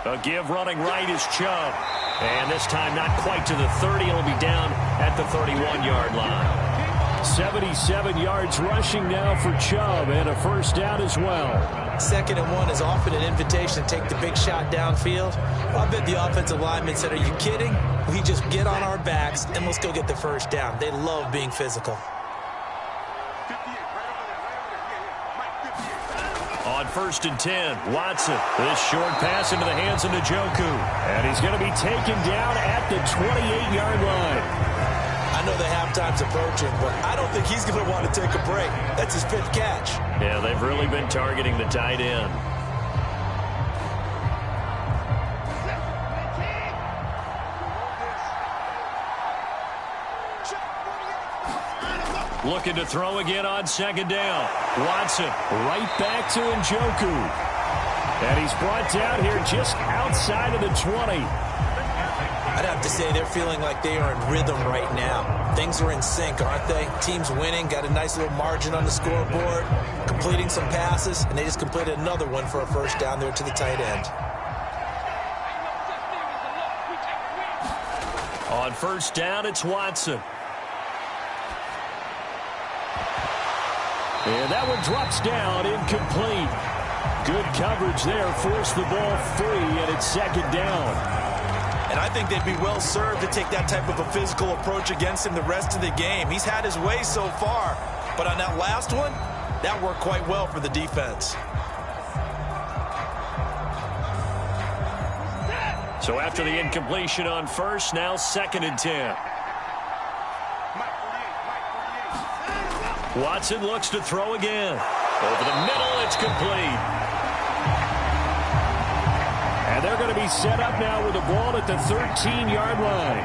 A give running right is Chubb. And this time not quite to the 30. It'll be down at the 31-yard line. 77 yards rushing now for Chubb and a first down as well. 2nd and 1 is often an invitation to take the big shot downfield. I bet the offensive lineman said, "Are you kidding? We just get on our backs and let's go get the first down." They love being physical. On 1st and 10, Watson. This short pass into the hands of Njoku. And he's going to be taken down at the 28-yard line. I know the halftime's approaching, but I don't think he's going to want to take a break. That's his 5th catch. Yeah, they've really been targeting the tight end. Looking to throw again on 2nd down. Watson right back to Njoku. And he's brought down here just outside of the 20. I'd have to say they're feeling like they are in rhythm right now. Things are in sync, aren't they? Team's winning, got a nice little margin on the scoreboard, completing some passes, and they just completed another one for a first down there to the tight end. On 1st down, it's Watson. And that one drops down, incomplete. Good coverage there, forced the ball free, and it's 2nd down. And I think they'd be well served to take that type of a physical approach against him the rest of the game. He's had his way so far, but on that last one, that worked quite well for the defense. So after the incompletion on first, now 2nd and 10. Watson looks to throw again. Over the middle, it's complete. And they're going to be set up now with the ball at the 13-yard line.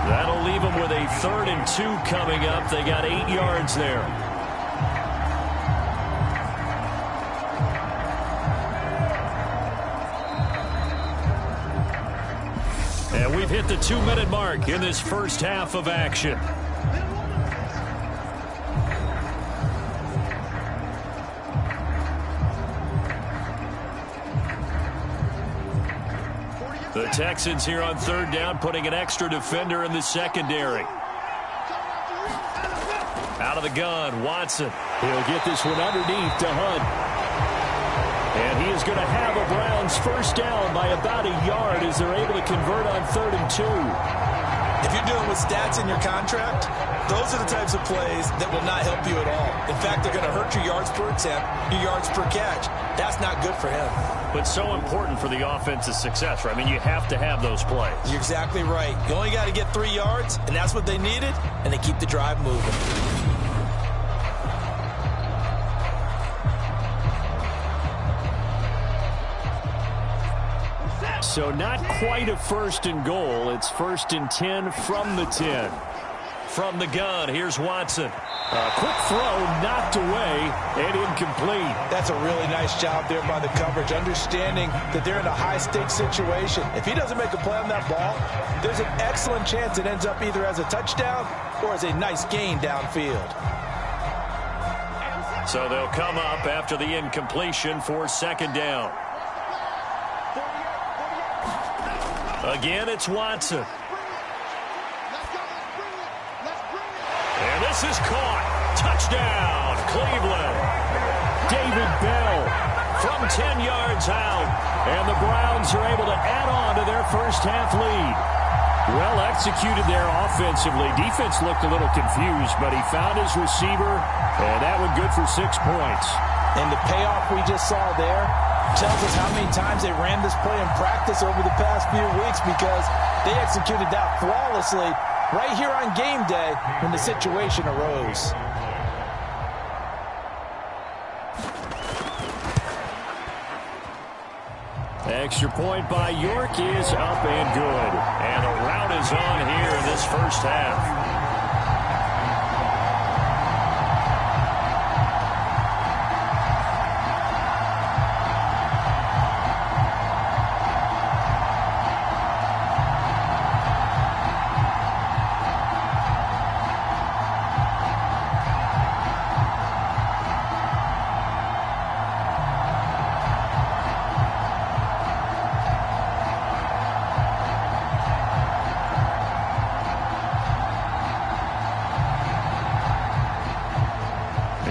That'll leave them with a 3rd and 2 coming up. They got 8 yards there. And we've hit the 2-minute mark in this first half of action. The Texans here on 3rd down, putting an extra defender in the secondary. Out of the gun, Watson. He'll get this one underneath to Hunt. And he is going to have a Browns first down by about a yard as they're able to convert on 3rd and 2. If you're dealing with stats in your contract, those are the types of plays that will not help you at all. In fact, they're going to hurt your yards per attempt, your yards per catch. That's not good for him. But so important for the offense's success, right? I mean, you have to have those plays. You're exactly right. You only got to get 3 yards, and that's what they needed, and they keep the drive moving. So not quite a 1st and goal. It's 1st and 10 from the 10. From the gun, here's Watson. A quick throw, knocked away, and incomplete. That's a really nice job there by the coverage, understanding that they're in a high-stakes situation. If he doesn't make a play on that ball, there's an excellent chance it ends up either as a touchdown or as a nice gain downfield. So they'll come up after the incompletion for 2nd down. Again, it's Watson. And this is caught. Touchdown, Cleveland. David Bell From 10 yards out. And the Browns are able to add on to their first half lead. Well executed there offensively. Defense looked a little confused, but he found his receiver, and that one good for 6 points. And the payoff we just saw there tells us how many times they ran this play in practice over the past few weeks, because they executed that flawlessly right here on game day when the situation arose. Extra point by York is up and good. And the rout is on here in this first half.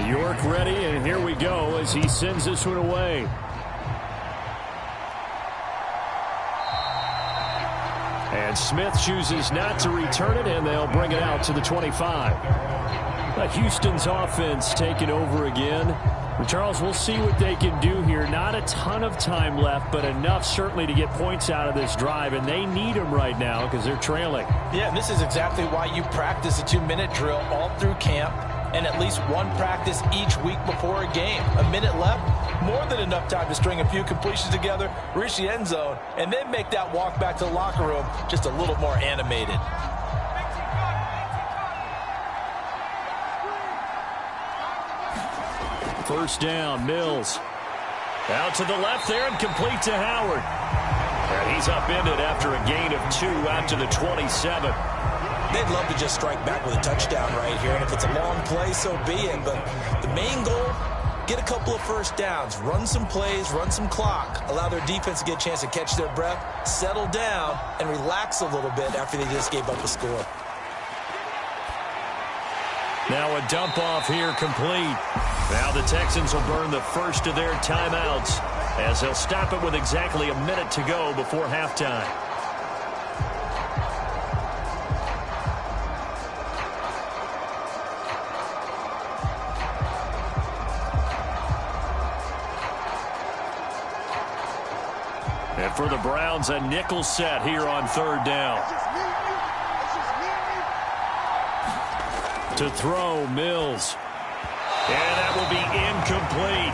York ready, and here we go as he sends this one away. And Smith chooses not to return it, and they'll bring it out to the 25. But Houston's offense taking over again. And Charles, we'll see what they can do here. Not a ton of time left, but enough certainly to get points out of this drive, and they need them right now because they're trailing. Yeah, and this is exactly why you practice a 2-minute drill all through camp, and at least one practice each week before a game. A minute left, more than enough time to string a few completions together, reach the end zone, and then make that walk back to the locker room just a little more animated. First down, Mills. Out to the left there and complete to Howard. And he's upended after a gain of 2 out to the 27. They'd love to just strike back with a touchdown right here, and if it's a long play, so be it. But the main goal, get a couple of first downs, run some plays, run some clock, allow their defense to get a chance to catch their breath, settle down, and relax a little bit after they just gave up a score. Now a dump off here complete. Now the Texans will burn the first of their timeouts as they'll stop it with exactly a minute to go before halftime. And for the Browns, a nickel set here on third down. To throw, Mills. And that will be incomplete.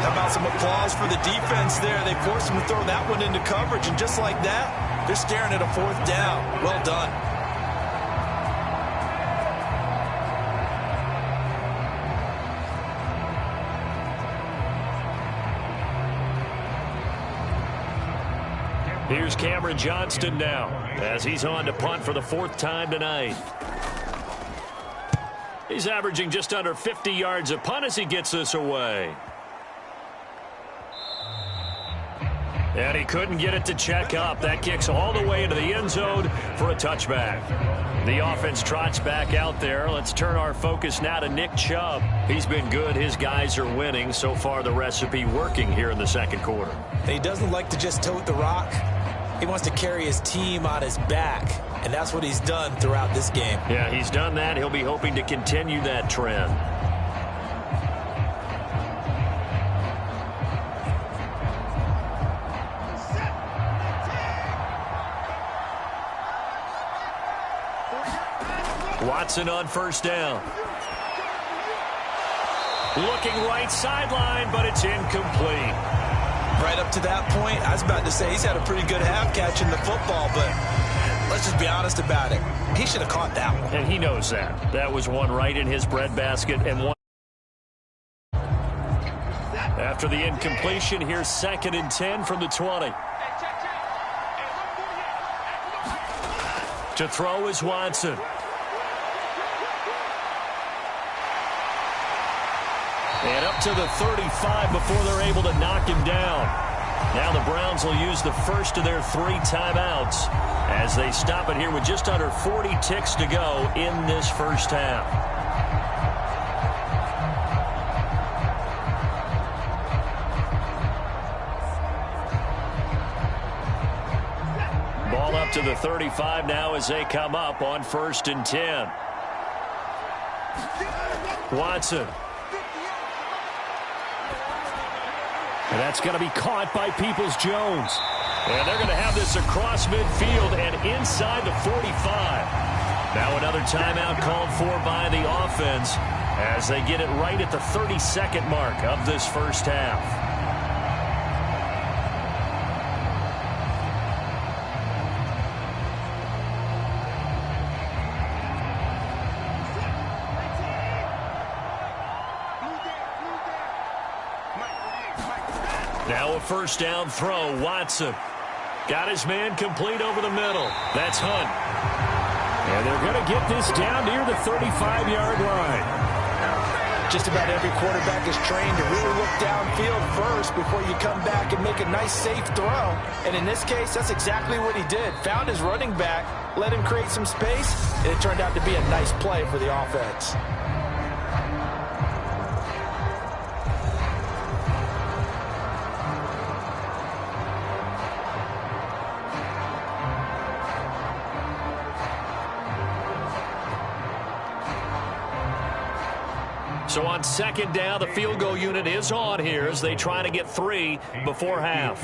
How about some applause for the defense there? They forced him to throw that one into coverage, and just like that, they're staring at a fourth down. Well done. Here's Cameron Johnston now as he's on to punt for the fourth time tonight. He's averaging just under 50 yards a punt as he gets this away. And he couldn't get it to check up. That kicks all the way into the end zone for a touchback. The offense trots back out there. Let's turn our focus now to Nick Chubb. He's been good. His guys are winning. So far, the recipe working here in the second quarter. He doesn't like to just tote the rock. He wants to carry his team on his back, and that's what he's done throughout this game. Yeah, he's done that. He'll be hoping to continue that trend. Watson on first down. Looking right sideline, but it's incomplete. Right up to that point, I was about to say he's had a pretty good half catching the football, but let's just be honest about it. He should have caught that one. And he knows that. That was one right in his breadbasket and one. After the incompletion, here's 2nd and 10 from the 20. To throw is Watson. And up to the 35 before they're able to knock him down. Now the Browns will use the first of their 3 timeouts as they stop it here with just under 40 ticks to go in this first half. Ball up to the 35 now as they come up on 1st and 10. Watson. And that's going to be caught by Peoples-Jones. And they're going to have this across midfield and inside the 45. Now another timeout called for by the offense as they get it right at the 32nd mark of this first half. Now a first down throw. Watson got his man complete over the middle. That's Hunt. And they're going to get this down near the 35-yard line. Just about every quarterback is trained to really look downfield first before you come back and make a nice, safe throw. And in this case, that's exactly what he did. Found his running back, let him create some space, and it turned out to be a nice play for the offense. So on 2nd down, the field goal unit is on here as they try to get 3 before half.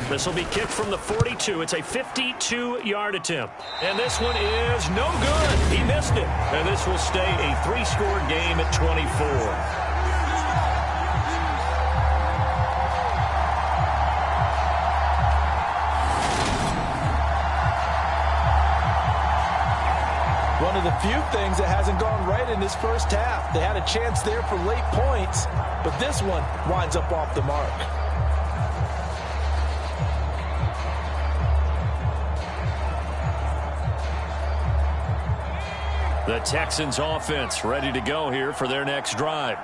This will be kicked from the 42. It's a 52-yard attempt. And this one is no good. He missed it. And this will stay a 3-score game at 24. One of the few things that hasn't gone right in this first half. They had a chance there for late points, but this one winds up off the mark. The Texans offense ready to go here for their next drive.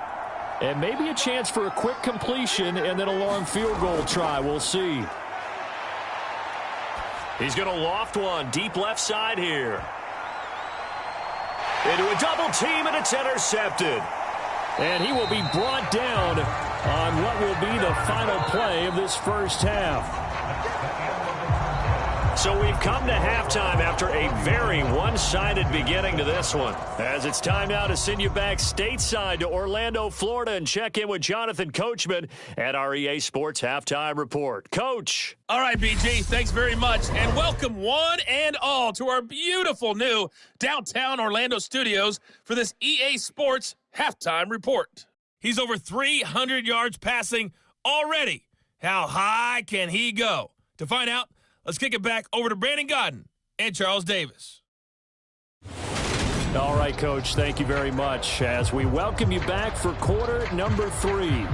And maybe a chance for a quick completion and then a long field goal try. We'll see. He's going to loft one deep left side here. Into a double team, and it's intercepted. And he will be brought down on what will be the final play of this first half. So we've come to halftime after a very one-sided beginning to this one. As it's time now to send you back stateside to Orlando, Florida, and check in with Jonathan Coachman at our EA Sports Halftime Report. Coach. All right, BG, thanks very much. And welcome one and all to our beautiful new downtown Orlando studios for this EA Sports Halftime Report. He's over 300 yards passing already. How high can he go? To find out, let's kick it back over to Brandon Godden and Charles Davis. All right, Coach, thank you very much as we welcome you back for quarter number 3.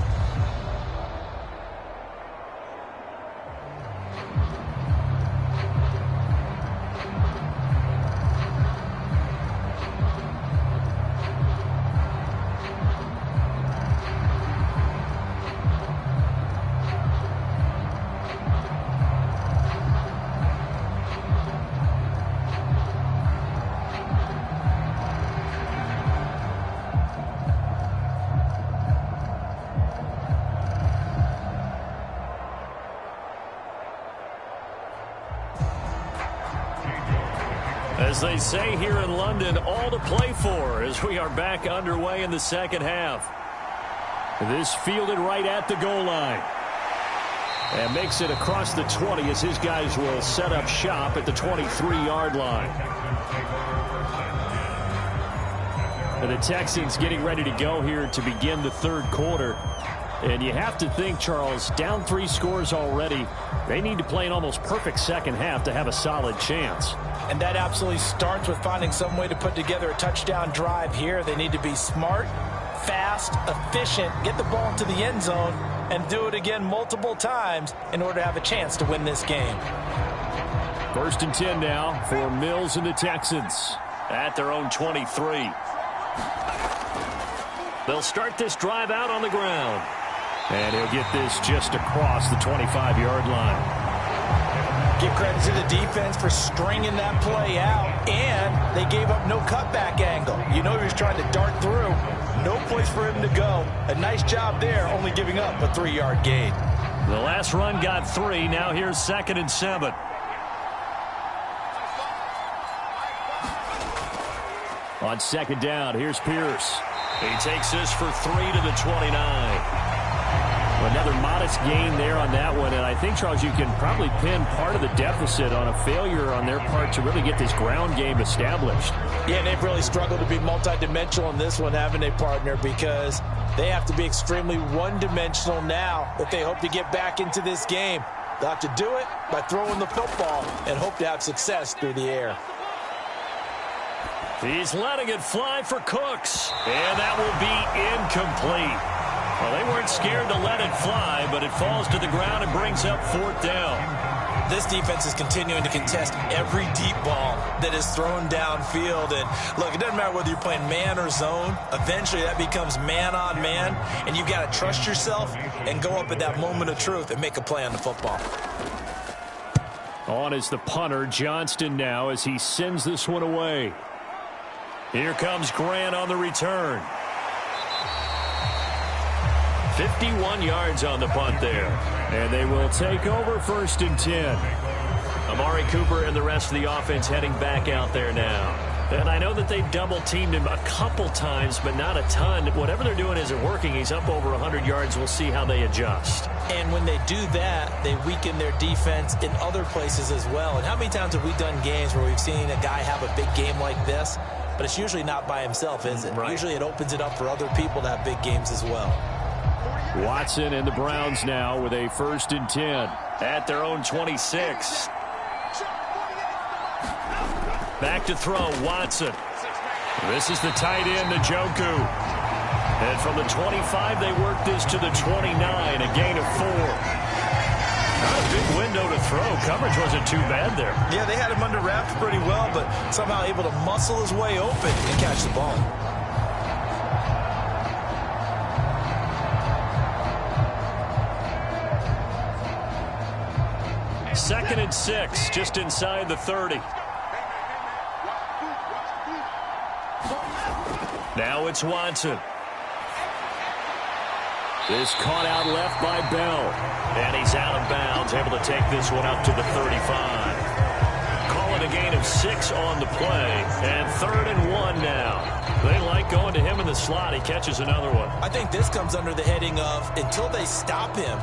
As they say here in London, all to play for as we are back underway in the second half. This fielded right at the goal line. And makes it across the 20 as his guys will set up shop at the 23-yard line. And the Texans getting ready to go here to begin the third quarter. And you have to think, Charles, down 3 scores already. They need to play an almost perfect second half to have a solid chance. And that absolutely starts with finding some way to put together a touchdown drive here. They need to be smart, fast, efficient, get the ball into the end zone, and do it again multiple times in order to have a chance to win this game. 1st and 10 now for Mills and the Texans At their own 23. They'll start this drive out on the ground. And he'll get this just across the 25-yard line. Give credit to the defense for stringing that play out, and they gave up no cutback angle. You know he was trying to dart through. No place for him to go. A nice job there, only giving up a 3-yard gain. The last run got 3. Now here's 2nd and 7. On 2nd down, here's Pierce. He takes this for 3 to the 29. Another modest gain there on that one, and I think, Charles, you can probably pin part of the deficit on a failure on their part to really get this ground game established. Yeah, and they've really struggled to be multidimensional in this one, haven't they, partner, because they have to be extremely one-dimensional now if they hope to get back into this game. They'll have to do it by throwing the football and hope to have success through the air. He's letting it fly for Cooks, and that will be incomplete. Well, they weren't scared to let it fly, but it falls to the ground and brings up 4th down. This defense is continuing to contest every deep ball that is thrown downfield. And, look, it doesn't matter whether you're playing man or zone. Eventually, that becomes man on man, and you've got to trust yourself and go up at that moment of truth and make a play on the football. On is the punter, Johnston, now as he sends this one away. Here comes Grant on the return. 51 yards on the punt there. And they will take over 1st and 10. Amari Cooper and the rest of the offense heading back out there now. And I know that they double-teamed him a couple times, but not a ton. Whatever they're doing isn't working. He's up over 100 yards. We'll see how they adjust. And when they do that, they weaken their defense in other places as well. And how many times have we done games where we've seen a guy have a big game like this? But it's usually not by himself, is it? Right. Usually it opens it up for other people to have big games as well. Watson and the Browns now with a 1st and 10. At their own 26. Back to throw, Watson. This is the tight end, Njoku. And from the 25, they work this to the 29, a gain of 4. Not a big window to throw. Coverage wasn't too bad there. Yeah, they had him under wraps pretty well, but somehow able to muscle his way open and catch the ball. Second and 6, just inside the 30. Now it's Watson. This caught out left by Bell. And he's out of bounds, able to take this one up to the 35. Call it a gain of 6 on the play, and 3rd and 1 now. They like going to him in the slot. He catches another one. I think this comes under the heading of until they stop him,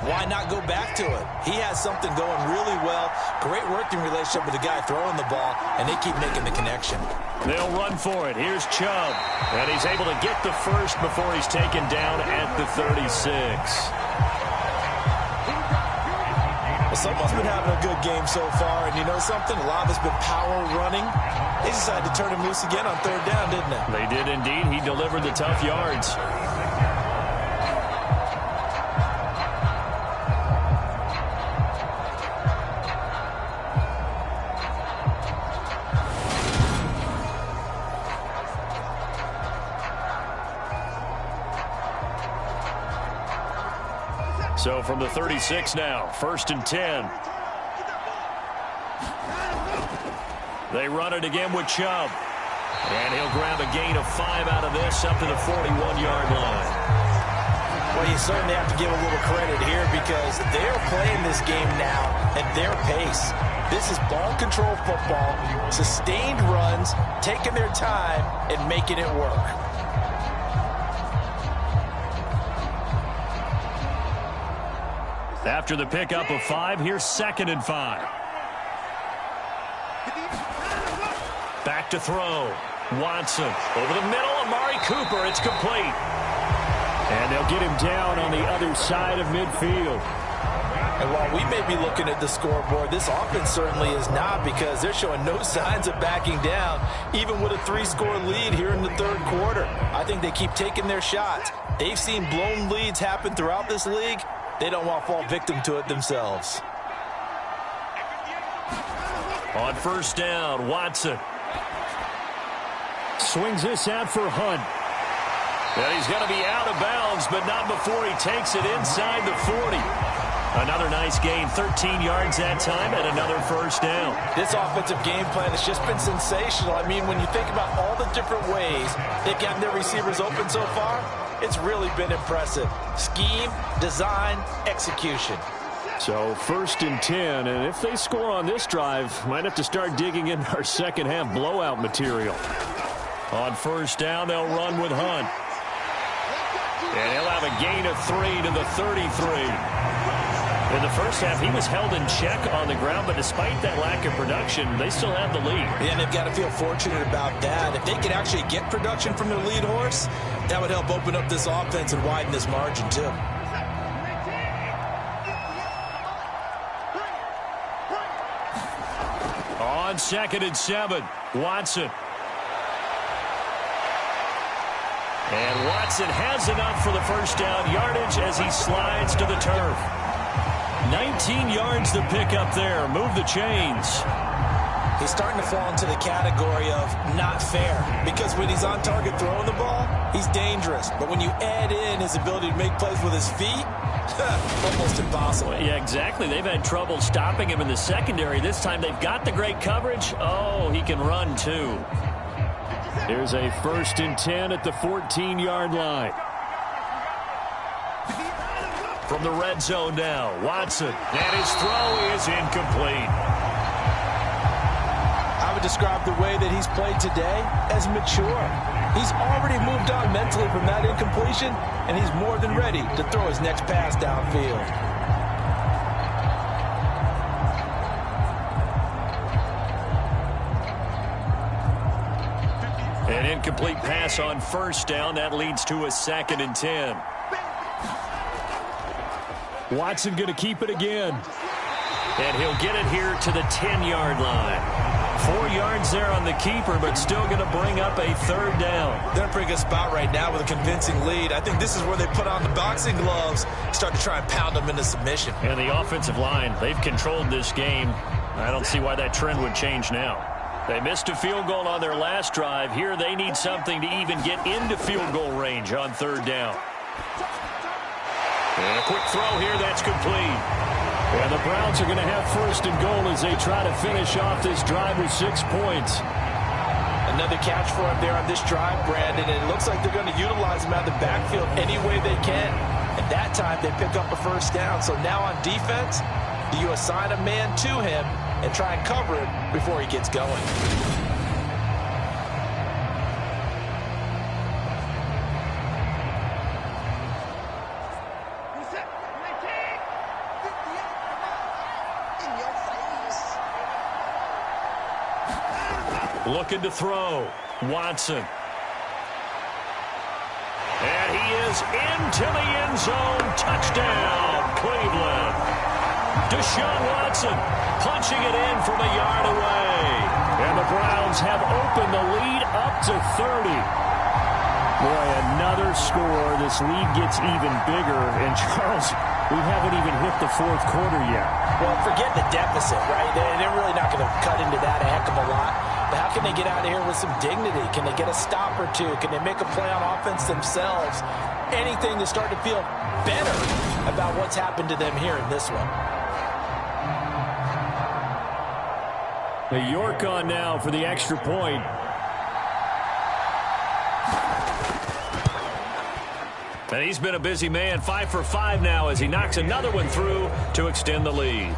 why not go back to it? He has something going really well. Great working relationship with the guy throwing the ball, and they keep making the connection. They'll run for it. Here's Chubb, and he's able to get the first before he's taken down at the 36. Well, someone's been having a good game so far, and you know something? A lot of it's been power running. They decided to turn him loose again on 3rd down, didn't they? They did indeed. He delivered the tough yards. So from the 36 now, 1st and 10. They run it again with Chubb. And he'll grab a gain of 5 out of this up to the 41-yard line. Well, you certainly have to give a little credit here because they're playing this game now at their pace. This is ball control football, sustained runs, taking their time and making it work. After the pickup of 5, here's 2nd and 5. Back to throw. Watson over the middle. Amari Cooper. It's complete. And they'll get him down on the other side of midfield. And while we may be looking at the scoreboard, this offense certainly is not because they're showing no signs of backing down, even with a 3-score lead here in the 3rd quarter. I think they keep taking their shots. They've seen blown leads happen throughout this league. They don't want to fall victim to it themselves. On 1st down, Watson swings this out for Hunt. And he's going to be out of bounds, but not before he takes it inside the 40. Another nice gain, 13 yards that time, and another 1st down. This offensive game plan has just been sensational. I mean, when you think about all the different ways they've gotten their receivers open so far, it's really been impressive. Scheme, design, execution. So 1st and 10, and if they score on this drive, might have to start digging in our second half blowout material. On 1st down, they'll run with Hunt. And he'll have a gain of 3 to the 33. In the first half, he was held in check on the ground, but despite that lack of production, they still have the lead. And they've got to feel fortunate about that. If they could actually get production from their lead horse, that would help open up this offense and widen this margin, too. On 2nd and 7, Watson. And Watson has enough for the 1st down yardage as he slides to the turf. 19 yards to pick up there. Move the chains. He's starting to fall into the category of not fair because when he's on target throwing the ball, he's dangerous. But when you add in his ability to make plays with his feet, almost impossible. Well, yeah, exactly. They've had trouble stopping him in the secondary. This time they've got the great coverage. Oh, he can run too. Here's a 1st and 10 at the 14-yard line. From the red zone now, Watson. And his throw is incomplete. I would describe the way that he's played today as mature. He's already moved on mentally from that incompletion, and he's more than ready to throw his next pass downfield. An incomplete pass on 1st down. That leads to a 2nd and 10. Watson going to keep it again. And he'll get it here to the 10-yard line. 4 yards there on the keeper, but still going to bring up a 3rd down. They're in a pretty good spot right now with a convincing lead. I think this is where they put on the boxing gloves, start to try and pound them into submission. And the offensive line, they've controlled this game. I don't see why that trend would change now. They missed a field goal on their last drive. Here they need something to even get into field goal range on 3rd down. And a quick throw here, that's complete. And the Browns are going to have 1st and goal as they try to finish off this drive with 6 points. Another catch for him there on this drive, Brandon, and it looks like they're going to utilize him out of the backfield any way they can. And that time they pick up a 1st down. So now on defense, do you assign a man to him and try and cover him before he gets going. Looking to throw. Watson. And he is into the end zone. Touchdown, Cleveland. Deshaun Watson punching it in from a yard away. And the Browns have opened the lead up to 30. Boy, another score. This lead gets even bigger. And Charles, we haven't even hit the fourth quarter yet. Well, forget the deficit, right? They're really not going to cut into that a heck of a lot. But how can they get out of here with some dignity? Can they get a stop or two? Can they make a play on offense themselves? Anything to start to feel better about what's happened to them here in this one. The York on now for the extra point. And he's been a busy man, 5 for 5 now as he knocks another one through to extend the lead.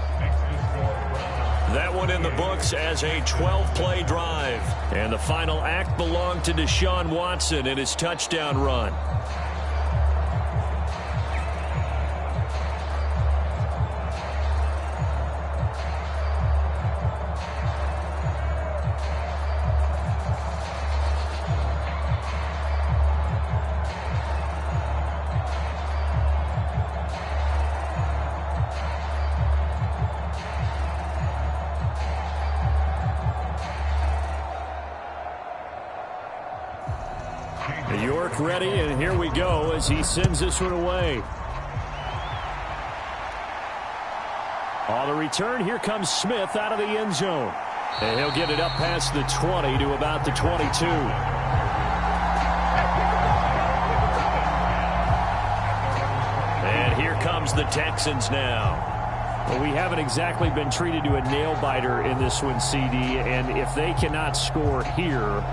That one in the books as a 12-play drive. And the final act belonged to Deshaun Watson in his touchdown run. York ready, and here we go as he sends this one away. On the return, here comes Smith out of the end zone. And he'll get it up past the 20 to about the 22. And here comes the Texans now. Well, we haven't exactly been treated to a nail-biter in this one, CD, and if they cannot score here,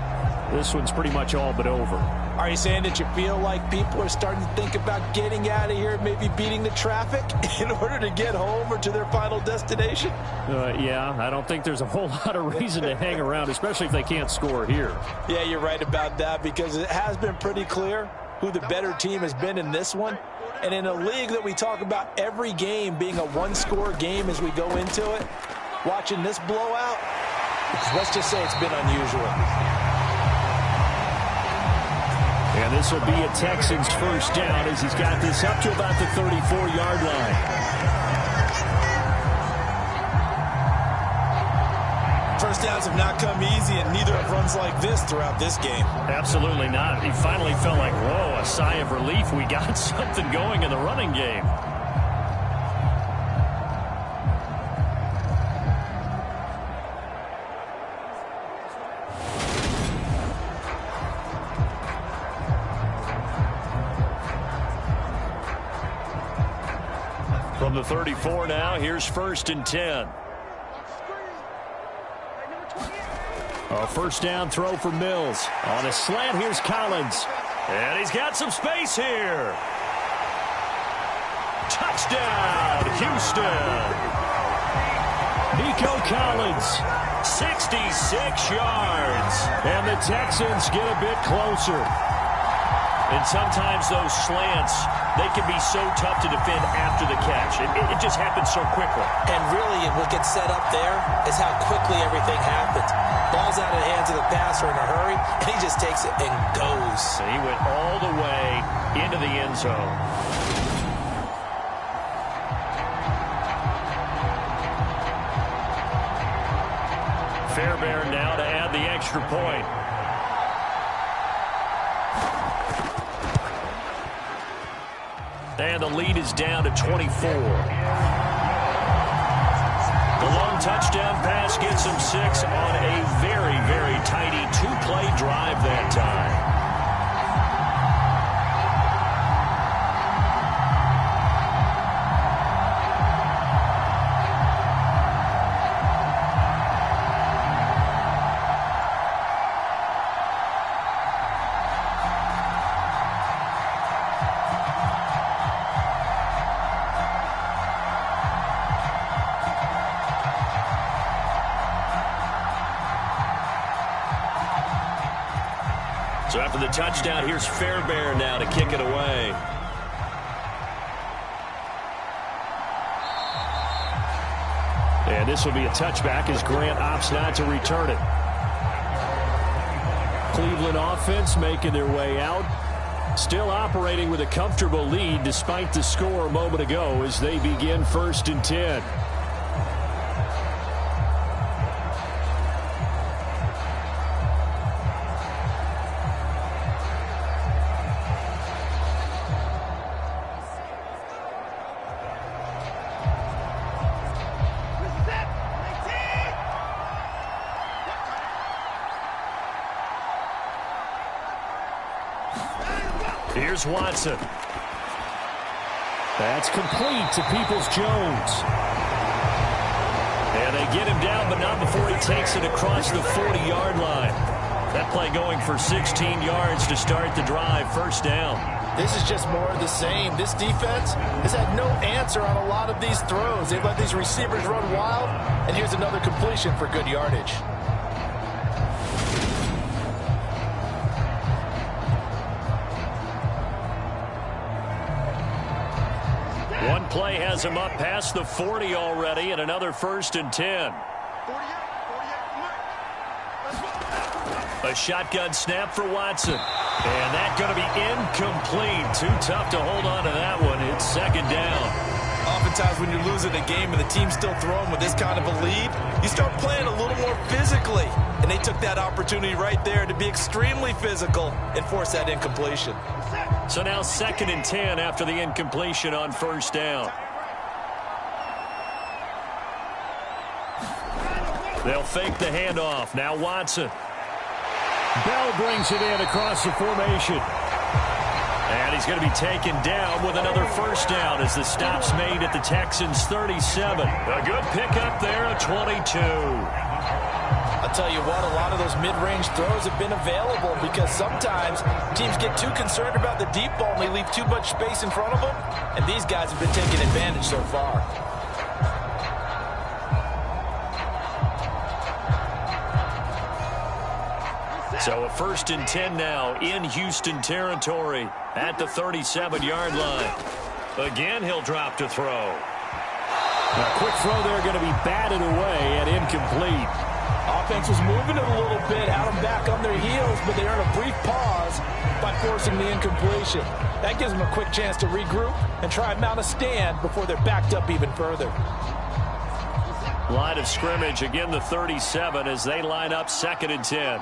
this one's pretty much all but over. Are you saying that you feel like people are starting to think about getting out of here, maybe beating the traffic in order to get home or to their final destination? Yeah, I don't think there's a whole lot of reason to hang around, especially if they can't score here. Yeah, you're right about that because it has been pretty clear who the better team has been in this one. And in a league that we talk about every game being a one-score game as we go into it, watching this blowout, let's just say it's been unusual. And this will be a Texans first down as he's got this up to about the 34-yard line. First downs have not come easy, and neither have runs like this throughout this game. Absolutely not. He finally felt like, whoa, a sigh of relief. We got something going in the running game. From the 34 now, here's 1st and 10. A first down throw for Mills. On a slant, here's Collins. And he's got some space here. Touchdown, Houston. Nico Collins, 66 yards. And the Texans get a bit closer. And sometimes those slants, they can be so tough to defend after the catch. It just happens so quickly. And really, what gets set up there is how quickly everything happens. Ball's out of the hands of the passer in a hurry, and he just takes it and goes. And he went all the way into the end zone. Fairbairn now to add the extra point. And the lead is down to 24. The long touchdown pass gets him 6 on a very, very tidy 2-play drive that time. So after the touchdown, here's Fairbairn now to kick it away. And this will be a touchback as Grant opts not to return it. Cleveland offense making their way out. Still operating with a comfortable lead despite the score a moment ago as they begin 1st and 10. Here's Watson. That's complete to Peoples-Jones. And they get him down, but not before he takes it across the 40-yard line. That play going for 16 yards to start the drive. 1st down. This is just more of the same. This defense has had no answer on a lot of these throws. They've let these receivers run wild, and here's another completion for good yardage. One play has him up past the 40 already, and another 1st and 10. A shotgun snap for Watson. And that's going to be incomplete. Too tough to hold on to that one. It's 2nd down. Oftentimes when you're losing a game and the team's still throwing with this kind of a lead, you start playing a little more physically. And they took that opportunity right there to be extremely physical and force that incompletion. So now 2nd and 10 after the incompletion on 1st down. They'll fake the handoff. Now Watson. Bell brings it in across the formation. And he's going to be taken down with another 1st down as the stop's made at the Texans 37. A good pickup there, a 22. I'll tell you what, a lot of those mid-range throws have been available because sometimes teams get too concerned about the deep ball and they leave too much space in front of them, and these guys have been taking advantage so far. So a 1st and 10 now in Houston territory at the 37-yard line. Again, he'll drop to throw. A quick throw there going to be batted away and incomplete. Offense was moving it a little bit, had them back on their heels, but they earned a brief pause by forcing the incompletion. That gives them a quick chance to regroup and try and mount a stand before they're backed up even further. Line of scrimmage, again the 37 as they line up 2nd and 10.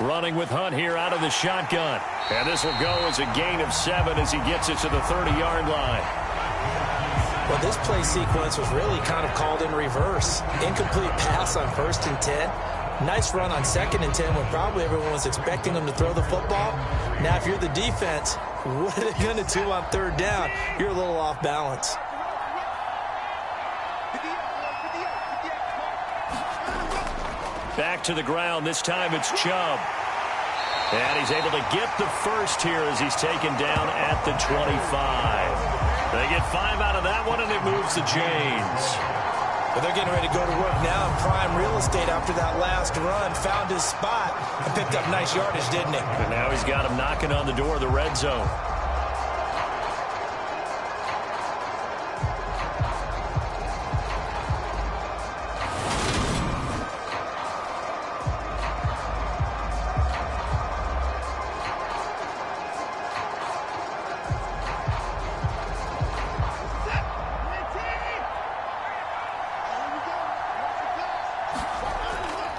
Running with Hunt here out of the shotgun. And this will go as a gain of 7 as he gets it to the 30-yard line. Well, this play sequence was really kind of called in reverse. Incomplete pass on 1st and 10. Nice run on 2nd and 10 when probably everyone was expecting them to throw the football. Now, if you're the defense, what are they going to do on 3rd down? You're a little off balance. Back to the ground. This time it's Chubb. And he's able to get the first here as he's taken down at the 25. They get 5 out of that one, and it moves to James. Well, they're getting ready to go to work now in prime real estate after that last run. Found his spot and picked up nice yardage, didn't he? And now he's got him knocking on the door of the red zone.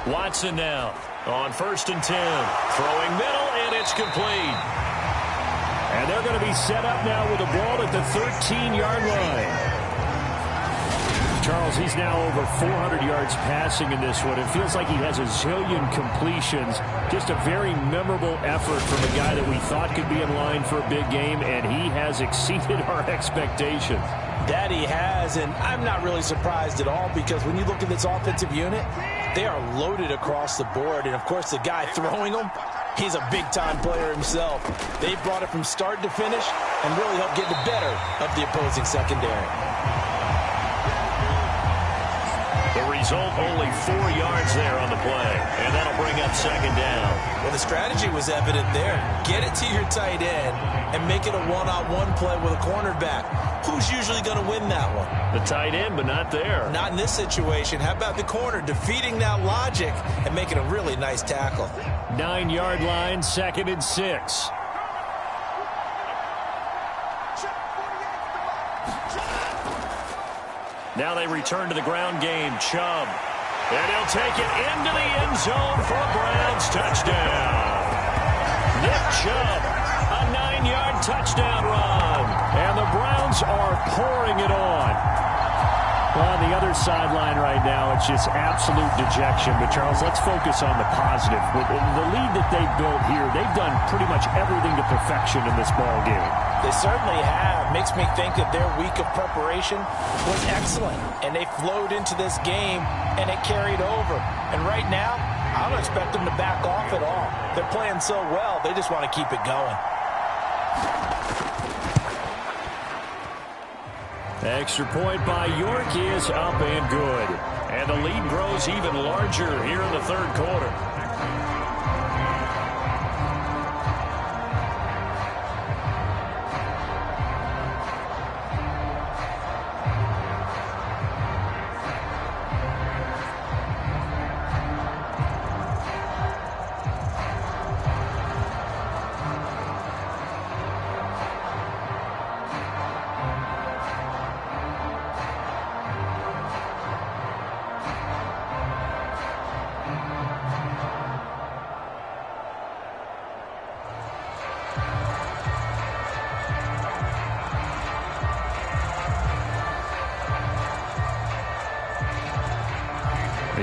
Watson now on 1st and 10. Throwing middle, and it's complete. And they're going to be set up now with the ball at the 13-yard line. Charles, he's now over 400 yards passing in this one. It feels like he has a zillion completions. Just a very memorable effort from a guy that we thought could be in line for a big game, and he has exceeded our expectations. That he has, and I'm not really surprised at all because when you look at this offensive unit, they are loaded across the board. And, of course, the guy throwing them, he's a big-time player himself. They brought it from start to finish and really helped get the better of the opposing secondary. The result, only 4 yards there on the play. And that'll bring up second down. Well, the strategy was evident there. Get it to your tight end and make it a one-on-one play with a cornerback. Who's usually going to win that one? The tight end, but not there. Not in this situation. How about the corner defeating that logic and making a really nice tackle? 9-yard line, 2nd and 6. Now they return to the ground game. Chubb. And he'll take it into the end zone for a Browns touchdown. Nick Chubb, a 9-yard touchdown run. And the Browns are pouring it on. Well, on the other sideline right now, it's just absolute dejection. But, Charles, let's focus on the positive. With the lead that they've built here, they've done pretty much everything to perfection in this ball game. They certainly have. Makes me think that their week of preparation was excellent. And they flowed into this game, and it carried over. And right now, I don't expect them to back off at all. They're playing so well, they just want to keep it going. Extra point by York is up and good. And the lead grows even larger here in the third quarter.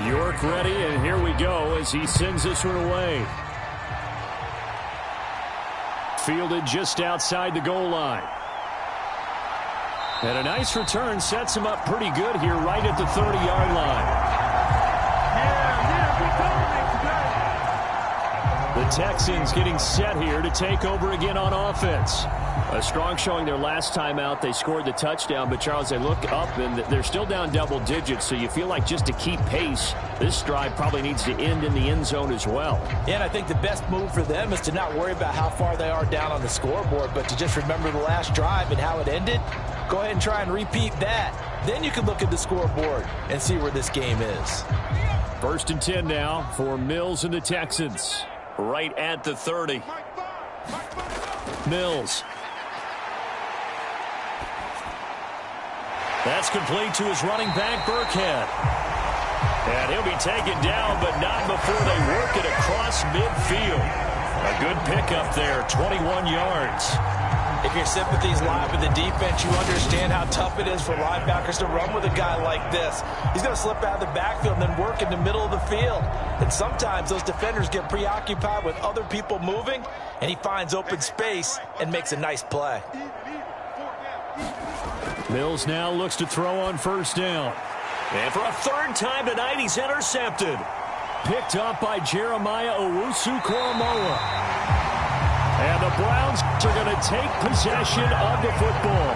York ready, and here we go as he sends this one away. Fielded just outside the goal line. And a nice return sets him up pretty good here right at the 30-yard line. The Texans getting set here to take over again on offense. A strong showing their last time out. They scored the touchdown, but, Charles, they look up, and they're still down double digits, so you feel like just to keep pace, this drive probably needs to end in the end zone as well. Yeah, and I think the best move for them is to not worry about how far they are down on the scoreboard, but to just remember the last drive and how it ended. Go ahead and try and repeat that. Then you can look at the scoreboard and see where this game is. 1st and 10 now for Mills and the Texans. Right at the 30. Mills. That's complete to his running back, Burkhead. And he'll be taken down, but not before they work it across midfield. A good pickup there, 21 yards. If your sympathies lie with the defense, you understand how tough it is for linebackers to run with a guy like this. He's going to slip out of the backfield and then work in the middle of the field. And sometimes those defenders get preoccupied with other people moving, and he finds open space and makes a nice play. Mills now looks to throw on 1st down. And for a 3rd time tonight, he's intercepted. Picked up by Jeremiah Owusu-Koramoah. And the Browns are going to take possession of the football.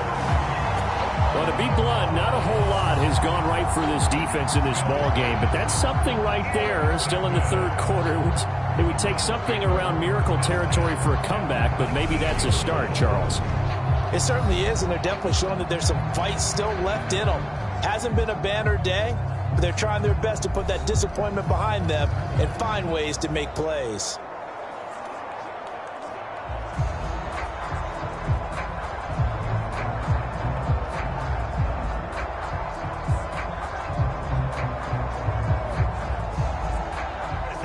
Well, to be blunt, not a whole lot has gone right for this defense in this ball game, but that's something right there still in the 3rd quarter. It would take something around miracle territory for a comeback, but maybe that's a start, Charles. It certainly is, and they're definitely showing that there's some fight still left in them. Hasn't been a banner day, but they're trying their best to put that disappointment behind them and find ways to make plays.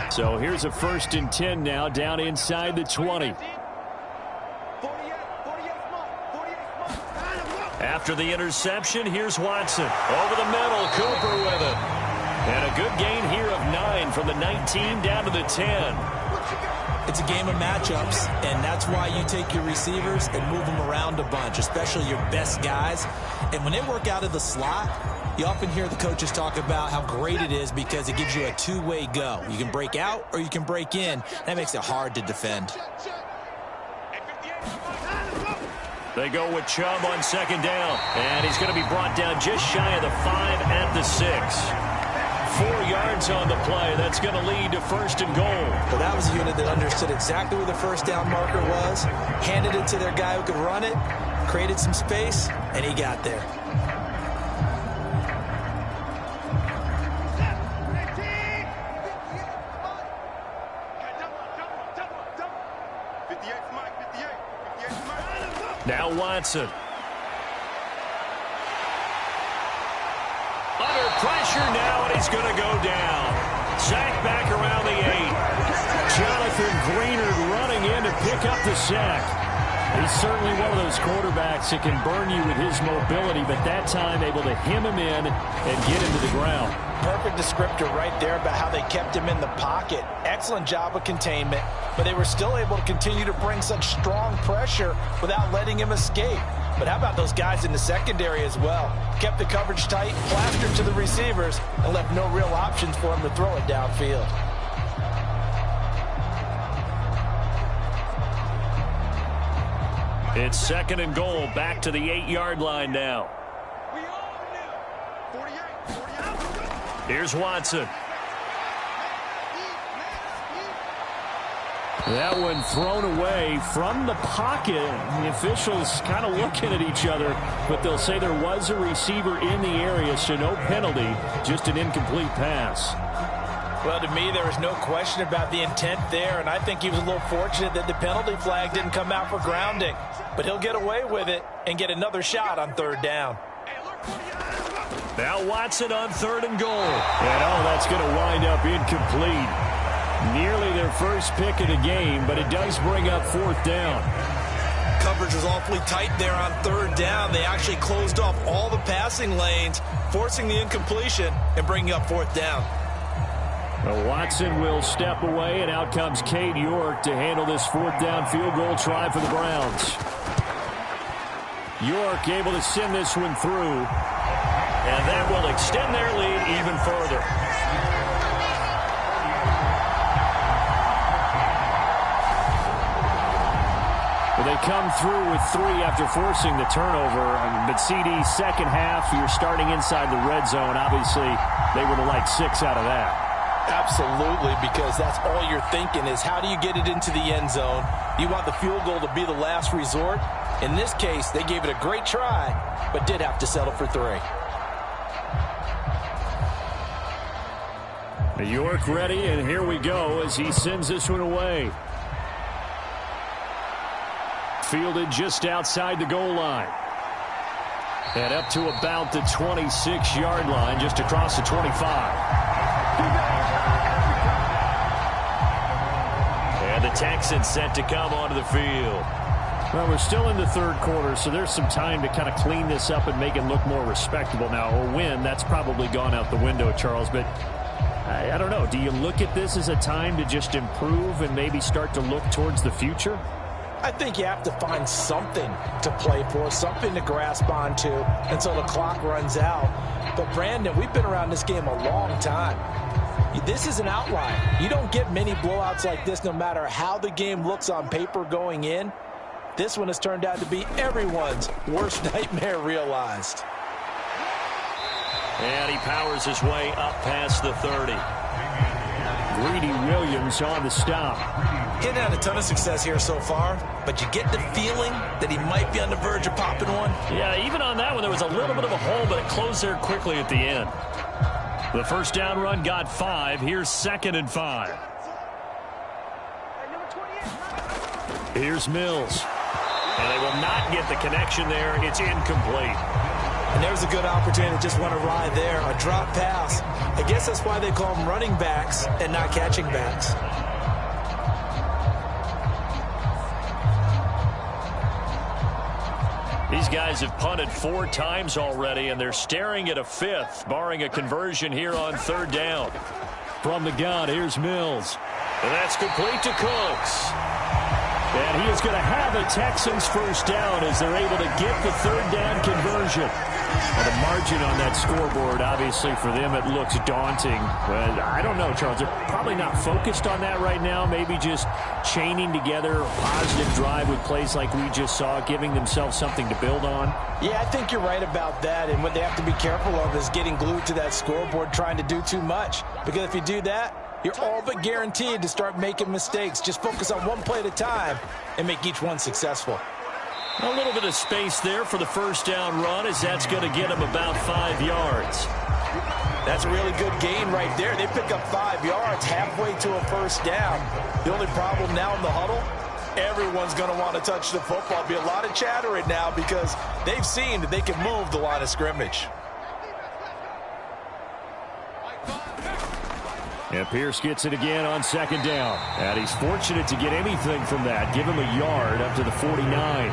So here's a 1st and 10 now, down inside the 20. After the interception, here's Watson. Over the middle, Cooper with it. And a good gain here of 9 from the 19 down to the 10. It's a game of matchups, and that's why you take your receivers and move them around a bunch, especially your best guys. And when they work out of the slot, you often hear the coaches talk about how great it is because it gives you a two-way go. You can break out or you can break in. That makes it hard to defend. They go with Chubb on 2nd down. And he's going to be brought down just shy of the 5 at the 6. 4 yards on the play. That's going to lead to 1st and goal. But that was a unit that understood exactly where the first down marker was, handed it to their guy who could run it, created some space, and he got there. Now Watson. Under pressure now, and he's going to go down. Sack back around the 8. Jonathan Greenard running in to pick up the sack. He's certainly one of those quarterbacks that can burn you with his mobility, but that time able to hem him in and get him to the ground. Perfect descriptor right there about how they kept him in the pocket. Excellent job of containment, but they were still able to continue to bring such strong pressure without letting him escape. But how about those guys in the secondary as well? Kept the coverage tight, plastered to the receivers, and left no real options for him to throw it downfield. It's 2nd and goal, back to the 8-yard line now. Here's Watson. That one thrown away from the pocket. The officials kind of looking at each other, but they'll say there was a receiver in the area, so no penalty, just an incomplete pass. Well, to me, there was no question about the intent there, and I think he was a little fortunate that the penalty flag didn't come out for grounding. But he'll get away with it and get another shot on 3rd down. Now Watson on 3rd and goal. And that's going to wind up incomplete. Nearly their first pick of the game, but it does bring up 4th down. Coverage was awfully tight there on 3rd down. They actually closed off all the passing lanes, forcing the incompletion and bringing up 4th down. Well, Watson will step away, and out comes Cade York to handle this 4th down field goal try for the Browns. York able to send this one through, and that will extend their lead even further. Well, they come through with 3 after forcing the turnover. But CD, second half, you're starting inside the red zone. Obviously, they would have liked 6 out of that. Absolutely, because that's all you're thinking is how do you get it into the end zone? You want the field goal to be the last resort. In this case, they gave it a great try, but did have to settle for 3. York ready, and here we go as he sends this one away. Fielded just outside the goal line. And up to about the 26-yard line, just across the 25. And the Texans set to come onto the field. Well, we're still in the 3rd quarter, so there's some time to kind of clean this up and make it look more respectable now. A win, that's probably gone out the window, Charles, but I don't know. Do you look at this as a time to just improve and maybe start to look towards the future? I think you have to find something to play for, something to grasp onto until the clock runs out. But, Brandon, we've been around this game a long time. This is an outlier. You don't get many blowouts like this no matter how the game looks on paper going in. This one has turned out to be everyone's worst nightmare realized. And he powers his way up past the 30. Greedy Williams on the stop. He hasn't had a ton of success here so far, but you get the feeling that he might be on the verge of popping one. Yeah, even on that one, there was a little bit of a hole, but it closed there quickly at the end. The first down run got 5. Here's 2nd and 5. Here's Mills. And they will not get the connection there. It's incomplete. And there's a good opportunity to just want to ride there. A drop pass. I guess that's why they call them running backs and not catching backs. These guys have punted 4 times already, and they're staring at a 5th, barring a conversion here on 3rd down. From the gun, here's Mills. And that's complete to Cooks. And he is going to have a Texans first down as they're able to get the third down conversion. Well, the margin on that scoreboard, obviously, for them, it looks daunting. Well, I don't know, Charles. They're probably not focused on that right now. Maybe just chaining together a positive drive with plays like we just saw, giving themselves something to build on. Yeah, I think you're right about that. And what they have to be careful of is getting glued to that scoreboard, trying to do too much. Because if you do that, you're all but guaranteed to start making mistakes. Just focus on one play at a time and make each one successful. A little bit of space there for the first down run, as that's going to get him about 5 yards. That's a really good gain right there. They pick up 5 yards halfway to a first down. The only problem now in the huddle, everyone's going to want to touch the football. There'll be a lot of chatter right now because they've seen that they can move the line of scrimmage. And Pierce gets it again on second down. And he's fortunate to get anything from that. Give him a yard up to the 49.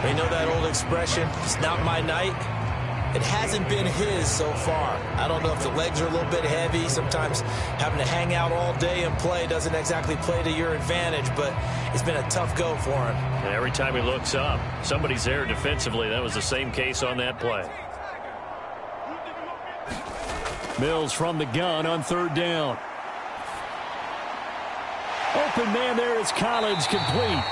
You know that old expression, it's not my night? It hasn't been his so far. I don't know if the legs are a little bit heavy. Sometimes having to hang out all day and play doesn't exactly play to your advantage, but it's been a tough go for him. And every time he looks up, somebody's there defensively. That was the same case on that play. Mills from the gun on third down. Open man there is Collins, complete.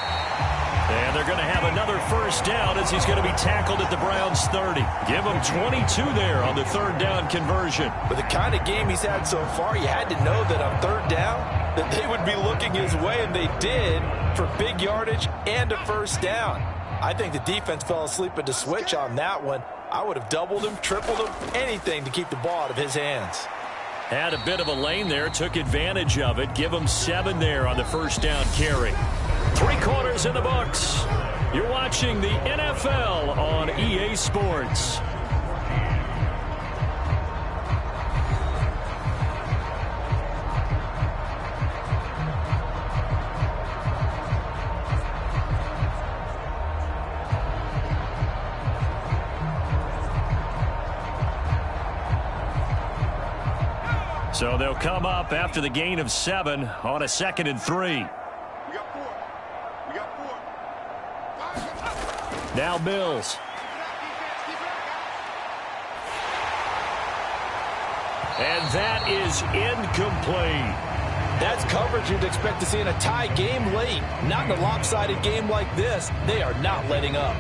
And they're going to have another first down as he's going to be tackled at the Browns' 30. Give him 22 there on the third down conversion. With the kind of game he's had so far, you had to know that on third down that they would be looking his way, and they did, for big yardage and a first down. I think the defense fell asleep at the switch on that one. I would have doubled him, tripled him, anything to keep the ball out of his hands. Had a bit of a lane there, took advantage of it. Give him 7 there on the first down carry. 3 quarters in the books. You're watching the NFL on EA Sports. So they'll come up after the gain of 7 on a 2nd and 3. Now Mills. And that is incomplete. That's coverage you'd expect to see in a tie game late. Not in a lopsided game like this. They are not letting up.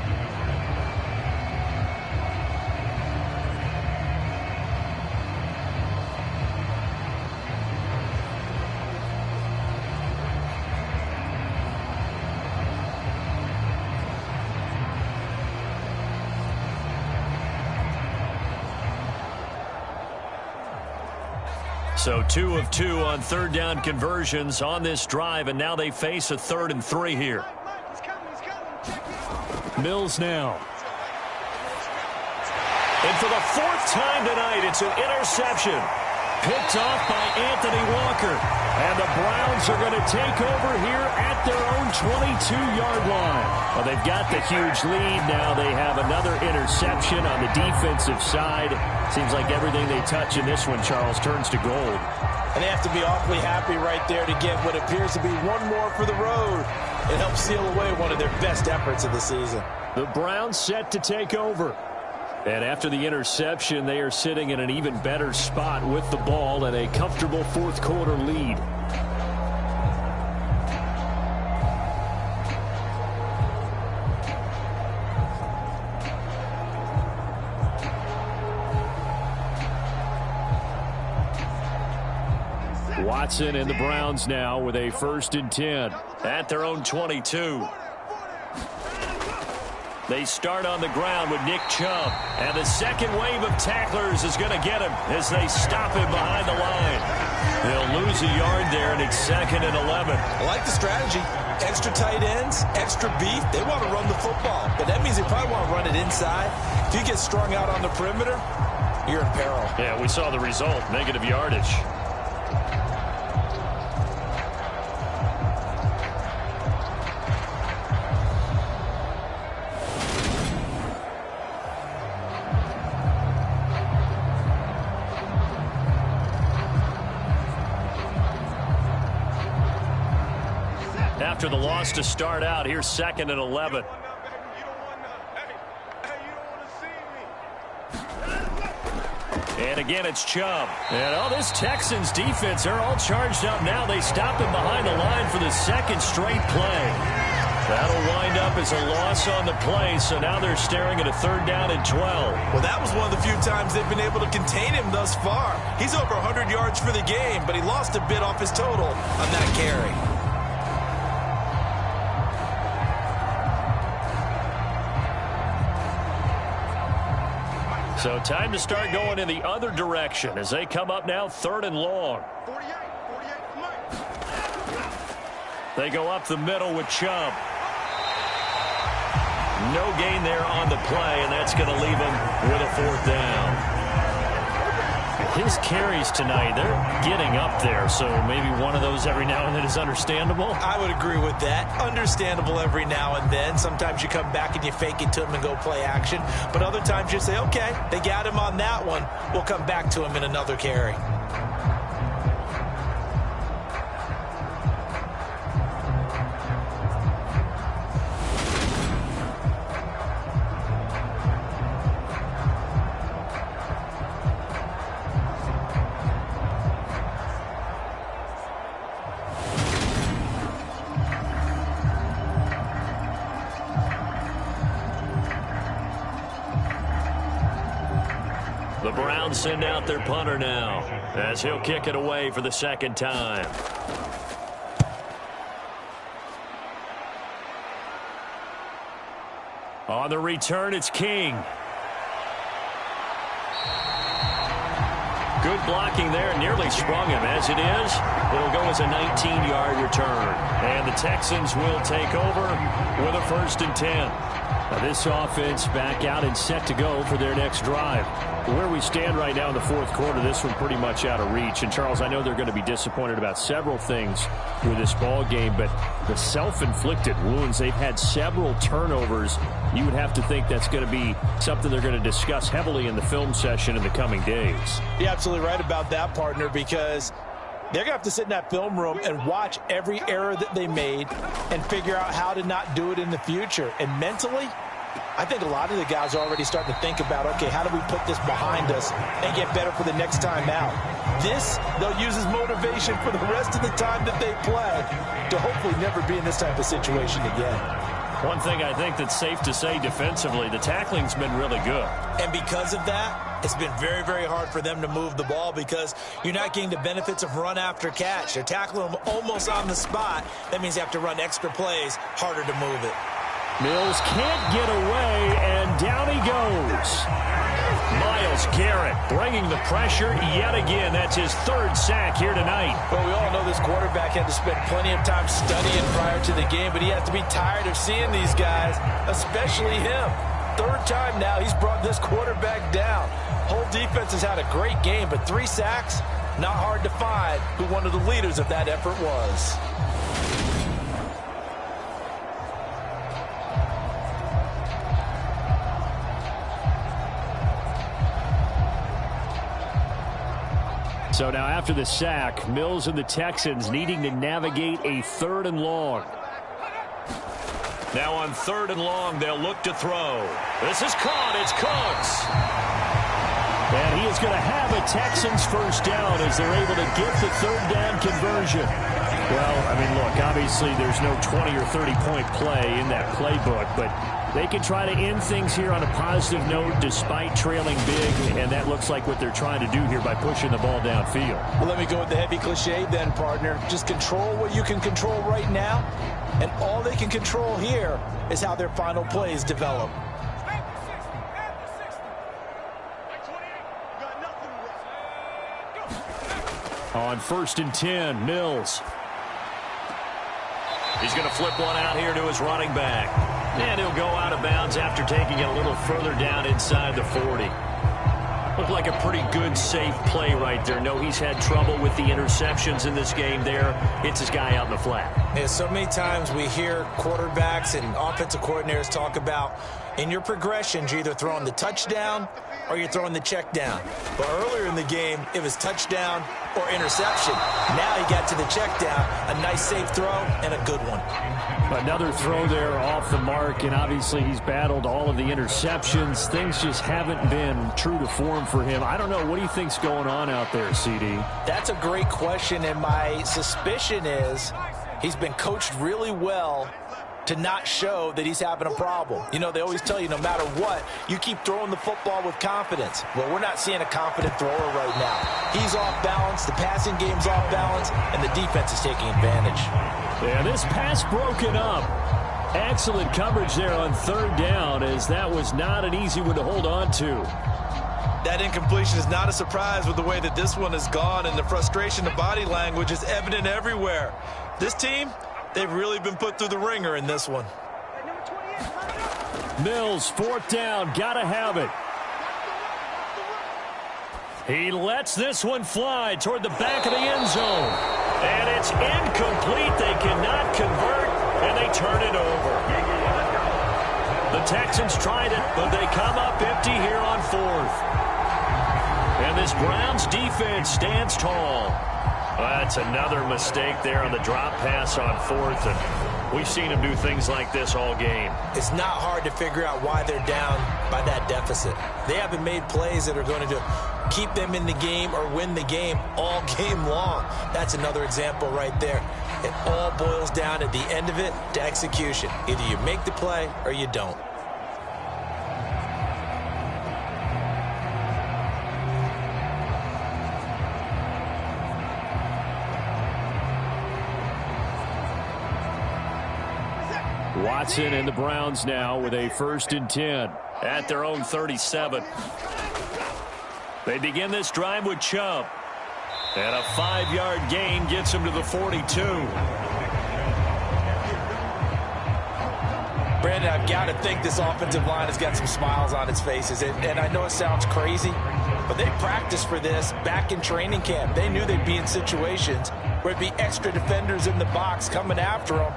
So 2 of 2 on third down conversions on this drive, and now they face a 3rd and 3 here. Mills now. And for the 4th time tonight, it's an interception. Picked off by Anthony Walker. And the Browns are going to take over here at their own 22-yard line. Well, they've got the huge lead. Now they have another interception on the defensive side. Seems like everything they touch in this one, Charles, turns to gold. And they have to be awfully happy right there to get what appears to be one more for the road. It helps seal away one of their best efforts of the season. The Browns set to take over. And after the interception, they are sitting in an even better spot with the ball and a comfortable 4th quarter lead. Watson and the Browns now with a 1st and 10 at their own 22. They start on the ground with Nick Chubb. And the second wave of tacklers is going to get him as they stop him behind the line. They'll lose a yard there, and it's 2nd and 11. I like the strategy. Extra tight ends, extra beef. They want to run the football. But that means they probably want to run it inside. If you get strung out on the perimeter, you're in peril. Yeah, we saw the result, negative yardage. after the loss to start out. Here's 2nd and 11. And again, it's Chubb. And, this Texans defense, they're all charged up now. They stopped him behind the line for the 2nd straight play. That'll wind up as a loss on the play, so now they're staring at a 3rd down and 12. Well, that was one of the few times they've been able to contain him thus far. He's over 100 yards for the game, but he lost a bit off his total on that carry. So time to start going in the other direction as they come up now 3rd and long. They go up the middle with Chubb. No gain there on the play, and that's going to leave him with a 4th down. His carries tonight, they're getting up there, so maybe one of those every now and then is understandable. I would agree with that. Understandable every now and then. Sometimes you come back and you fake it to him and go play action. But other times you say, okay, they got him on that one. We'll come back to him in another carry. The Browns send out their punter now as he'll kick it away for the 2nd time. On the return, it's King. Good blocking there, nearly sprung him. As it is, it'll go as a 19-yard return. And the Texans will take over with a 1st and 10. Now this offense back out and set to go for their next drive. Where we stand right now in the 4th quarter, this one pretty much out of reach. And, Charles, I know they're going to be disappointed about several things with this ball game, but the self-inflicted wounds, they've had several turnovers. You would have to think that's going to be something they're going to discuss heavily in the film session in the coming days. You're absolutely right about that, partner, because they're going to have to sit in that film room and watch every error that they made and figure out how to not do it in the future. And mentally, I think a lot of the guys are already starting to think about, okay, how do we put this behind us and get better for the next time out? This, they'll use as motivation for the rest of the time that they play to hopefully never be in this type of situation again. One thing I think that's safe to say defensively, the tackling's been really good. And because of that, it's been very, very hard for them to move the ball because you're not getting the benefits of run after catch. They're tackling them almost on the spot. That means they have to run extra plays, harder to move it. Mills can't get away, and down he goes. Myles Garrett bringing the pressure yet again. That's his 3rd sack here tonight. Well, we all know this quarterback had to spend plenty of time studying prior to the game, but he has to be tired of seeing these guys, especially him. 3rd time now he's brought this quarterback down. Whole defense has had a great game, but 3 sacks, not hard to find who one of the leaders of that effort was. So now after the sack, Mills and the Texans needing to navigate a 3rd and long. Now on 3rd and long, they'll look to throw. This is caught. It's Cooks. And he is going to have a Texans 1st down as they're able to get the 3rd down conversion. Well, I mean, look, obviously there's no 20 or 30-point play in that playbook, but they can try to end things here on a positive note despite trailing big, and that looks like what they're trying to do here by pushing the ball downfield. Well, let me go with the heavy cliche then, partner. Just control what you can control right now, and all they can control here is how their final plays develop. On 1st and 10, Mills. He's going to flip one out here to his running back. And he'll go out of bounds after taking it a little further down inside the 40. Looked like a pretty good, safe play right there. No, he's had trouble with the interceptions in this game there. It's his guy out in the flat. Yeah, so many times we hear quarterbacks and offensive coordinators talk about In your progressions, you're either throwing the touchdown or you're throwing the check down. But earlier in the game, it was touchdown or interception. Now he got to the check down, a nice safe throw, and a good one. Another throw there off the mark, and obviously he's battled all of the interceptions. Things just haven't been true to form for him. I don't know. What do you think's going on out there, CD? That's a great question, and my suspicion is he's been coached really well to not show that he's having a problem. You know, they always tell you no matter what, you keep throwing the football with confidence. Well, we're not seeing a confident thrower right now. He's off balance, the passing game's off balance, and the defense is taking advantage. Yeah, this pass broken up. Excellent coverage there on third down, as that was not an easy one to hold on to. That incompletion is not a surprise with the way that this one has gone, and the frustration, the body language is evident everywhere. This team, they've really been put through the ringer in this one. Mills, fourth down, gotta have it. He lets this one fly toward the back of the end zone. And it's incomplete. They cannot convert, and they turn it over. The Texans tried it, but they come up empty here on fourth. And this Browns defense stands tall. That's another mistake there on the drop pass on fourth, and we've seen him do things like this all game. It's not hard to figure out why they're down by that deficit. They haven't made plays that are going to keep them in the game or win the game all game long. That's another example right there. It all boils down at the end of it to execution. Either you make the play or you don't. Watson and the Browns now with a 1st and 10 at their own 37. They begin this drive with Chubb. And a 5-yard gain gets him to the 42. Brandon, I've got to think this offensive line has got some smiles on its faces. And I know it sounds crazy, but they practiced for this back in training camp. They knew they'd be in situations where it'd be extra defenders in the box coming after them,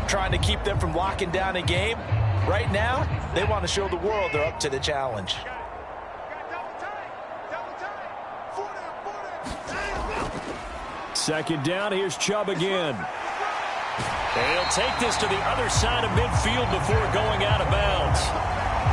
trying to keep them from locking down a game. Right now, they want to show the world they're up to the challenge. Second down, here's Chubb again. And he'll take this to the other side of midfield before going out of bounds.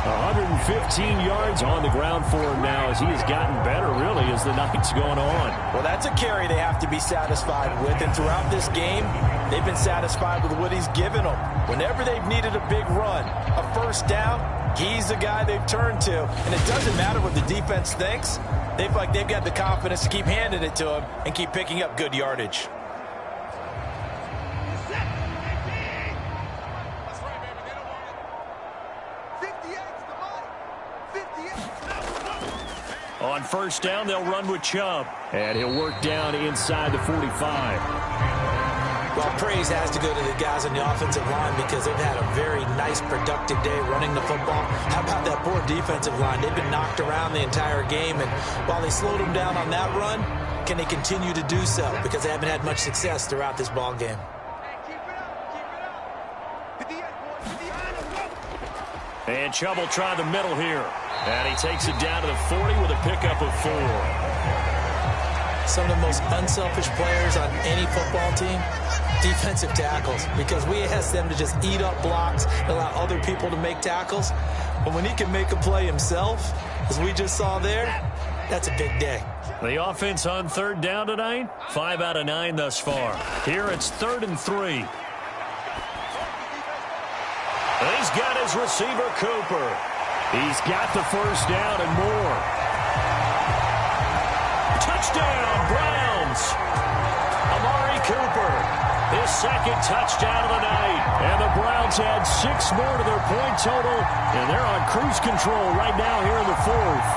115 yards on the ground for him now as he has gotten better, really, as the night's going on. Well, that's a carry they have to be satisfied with, and throughout this game, they've been satisfied with what he's given them. Whenever they've needed a big run, a first down, he's the guy they've turned to. And it doesn't matter what the defense thinks. They've got the confidence to keep handing it to him and keep picking up good yardage. On first down, they'll run with Chubb. And he'll work down inside the 45. Well, praise has to go to the guys on the offensive line because they've had a very nice, productive day running the football. How about that poor defensive line? They've been knocked around the entire game, and while they slowed them down on that run, can they continue to do so? Because they haven't had much success throughout this ball game. And Chubb will try the middle here. And he takes it down to the 40 with a pickup of 4. Some of the most unselfish players on any football team, defensive tackles, because we ask them to just eat up blocks, allow other people to make tackles. But when he can make a play himself, as we just saw there, that's a big day. The offense on third down tonight, 5 out of 9 thus far. Here it's 3rd and 3. He's got his receiver, Cooper. He's got the first down and more. Touchdown, Browns. Amari Cooper, his second touchdown of the night. And the Browns add 6 more to their point total, and they're on cruise control right now here in the 4th.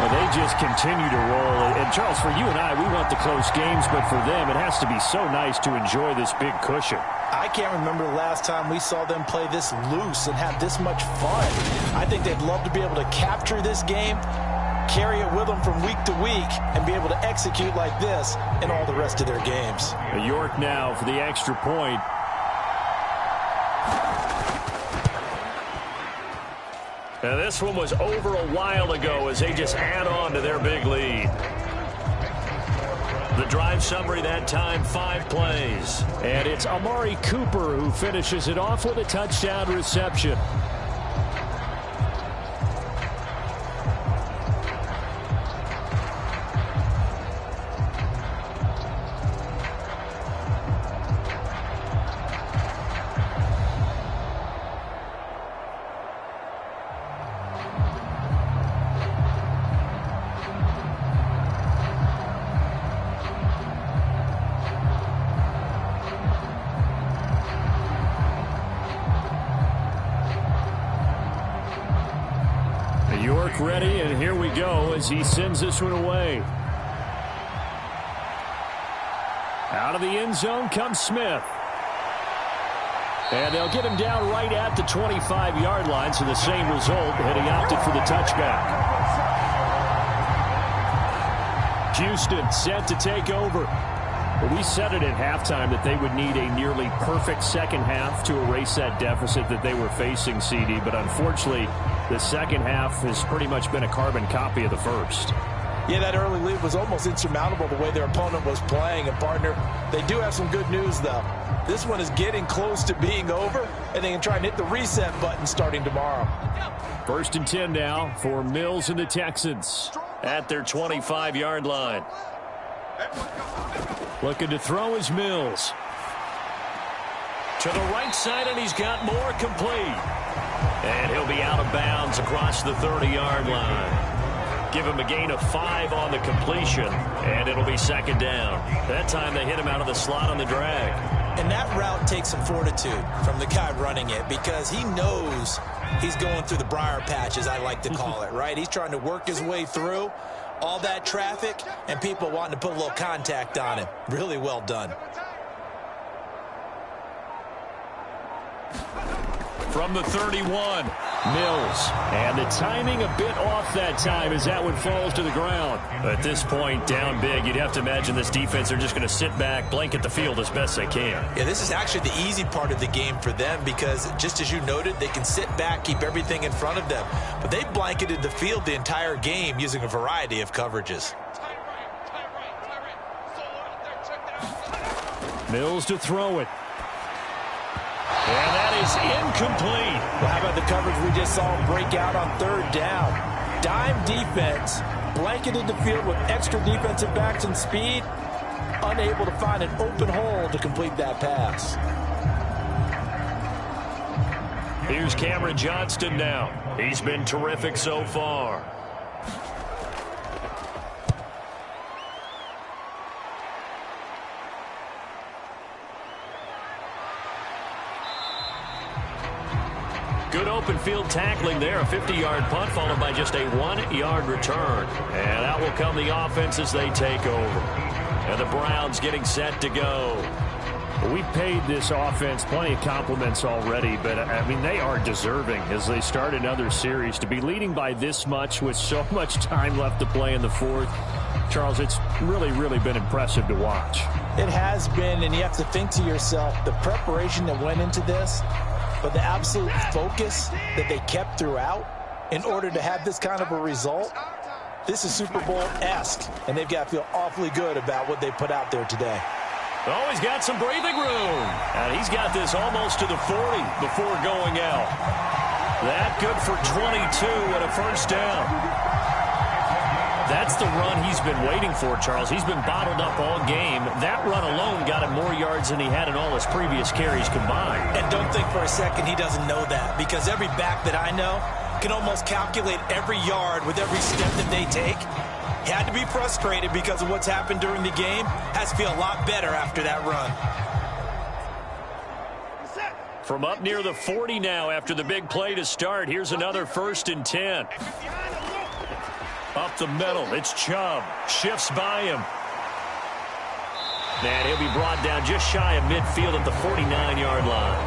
Well, they just continue to roll. And, Charles, for you and I, we want the close games, but for them, it has to be so nice to enjoy this big cushion. I can't remember the last time we saw them play this loose and have this much fun. I think they'd love to be able to capture this game, carry it with them from week to week, and be able to execute like this in all the rest of their games. York now for the extra point. Now, this one was over a while ago as they just add on to their big lead. The drive summary that time, 5 plays. And it's Amari Cooper who finishes it off with a touchdown reception. York ready, and here we go as he sends this one away. Out of the end zone comes Smith. And they'll get him down right at the 25-yard line, so the same result, and he opted for the touchback. Houston set to take over. Well, we said it at halftime that they would need a nearly perfect second half to erase that deficit that they were facing, CD, but unfortunately, the second half has pretty much been a carbon copy of the first. Yeah, that early lead was almost insurmountable the way their opponent was playing. And, partner, they do have some good news, though. This one is getting close to being over, and they can try and hit the reset button starting tomorrow. 1st and 10 now for Mills and the Texans. At their 25-yard line. Looking to throw is Mills. To the right side, and he's got more complete. And he'll be out of bounds across the 30-yard line. Give him a gain of 5 on the completion, and it'll be second down. That time they hit him out of the slot on the drag. And that route takes some fortitude from the guy running it because he knows he's going through the briar patch, as I like to call it, right? He's trying to work his way through all that traffic and people wanting to put a little contact on him. Really well done. From the 31, Mills. And the timing a bit off that time as that one falls to the ground. At this point, down big, you'd have to imagine this defense are just going to sit back, blanket the field as best they can. Yeah, this is actually the easy part of the game for them because, just as you noted, they can sit back, keep everything in front of them. But they blanketed the field the entire game using a variety of coverages. Mills to throw it. And that is incomplete. Well, how about the coverage we just saw him break out on 3rd down? Dime defense, blanketed the field with extra defensive backs and speed, unable to find an open hole to complete that pass. Here's Cameron Johnston now. He's been terrific so far. Good open field tackling there. A 50-yard punt followed by just a 1-yard return. And out will come the offense as they take over. And the Browns getting set to go. We've paid this offense plenty of compliments already, but, I mean, they are deserving as they start another series. To be leading by this much with so much time left to play in the 4th, Charles, it's really been impressive to watch. It has been, and you have to think to yourself, the preparation that went into this, but the absolute focus that they kept throughout in order to have this kind of a result, this is Super Bowl-esque, and they've got to feel awfully good about what they put out there today. Oh, he's got some breathing room. And he's got this almost to the 40 before going out. That good for 22 and a first down. That's the run he's been waiting for, Charles. He's been bottled up all game. That run alone got him more yards than he had in all his previous carries combined. And don't think for a second he doesn't know that, because every back that I know can almost calculate every yard with every step that they take. He had to be frustrated because of what's happened during the game. Has to feel a lot better after that run. From up near the 40 now after the big play to start, here's another 1st and 10. Up the middle, it's Chubb. Shifts by him. And he'll be brought down just shy of midfield at the 49-yard line.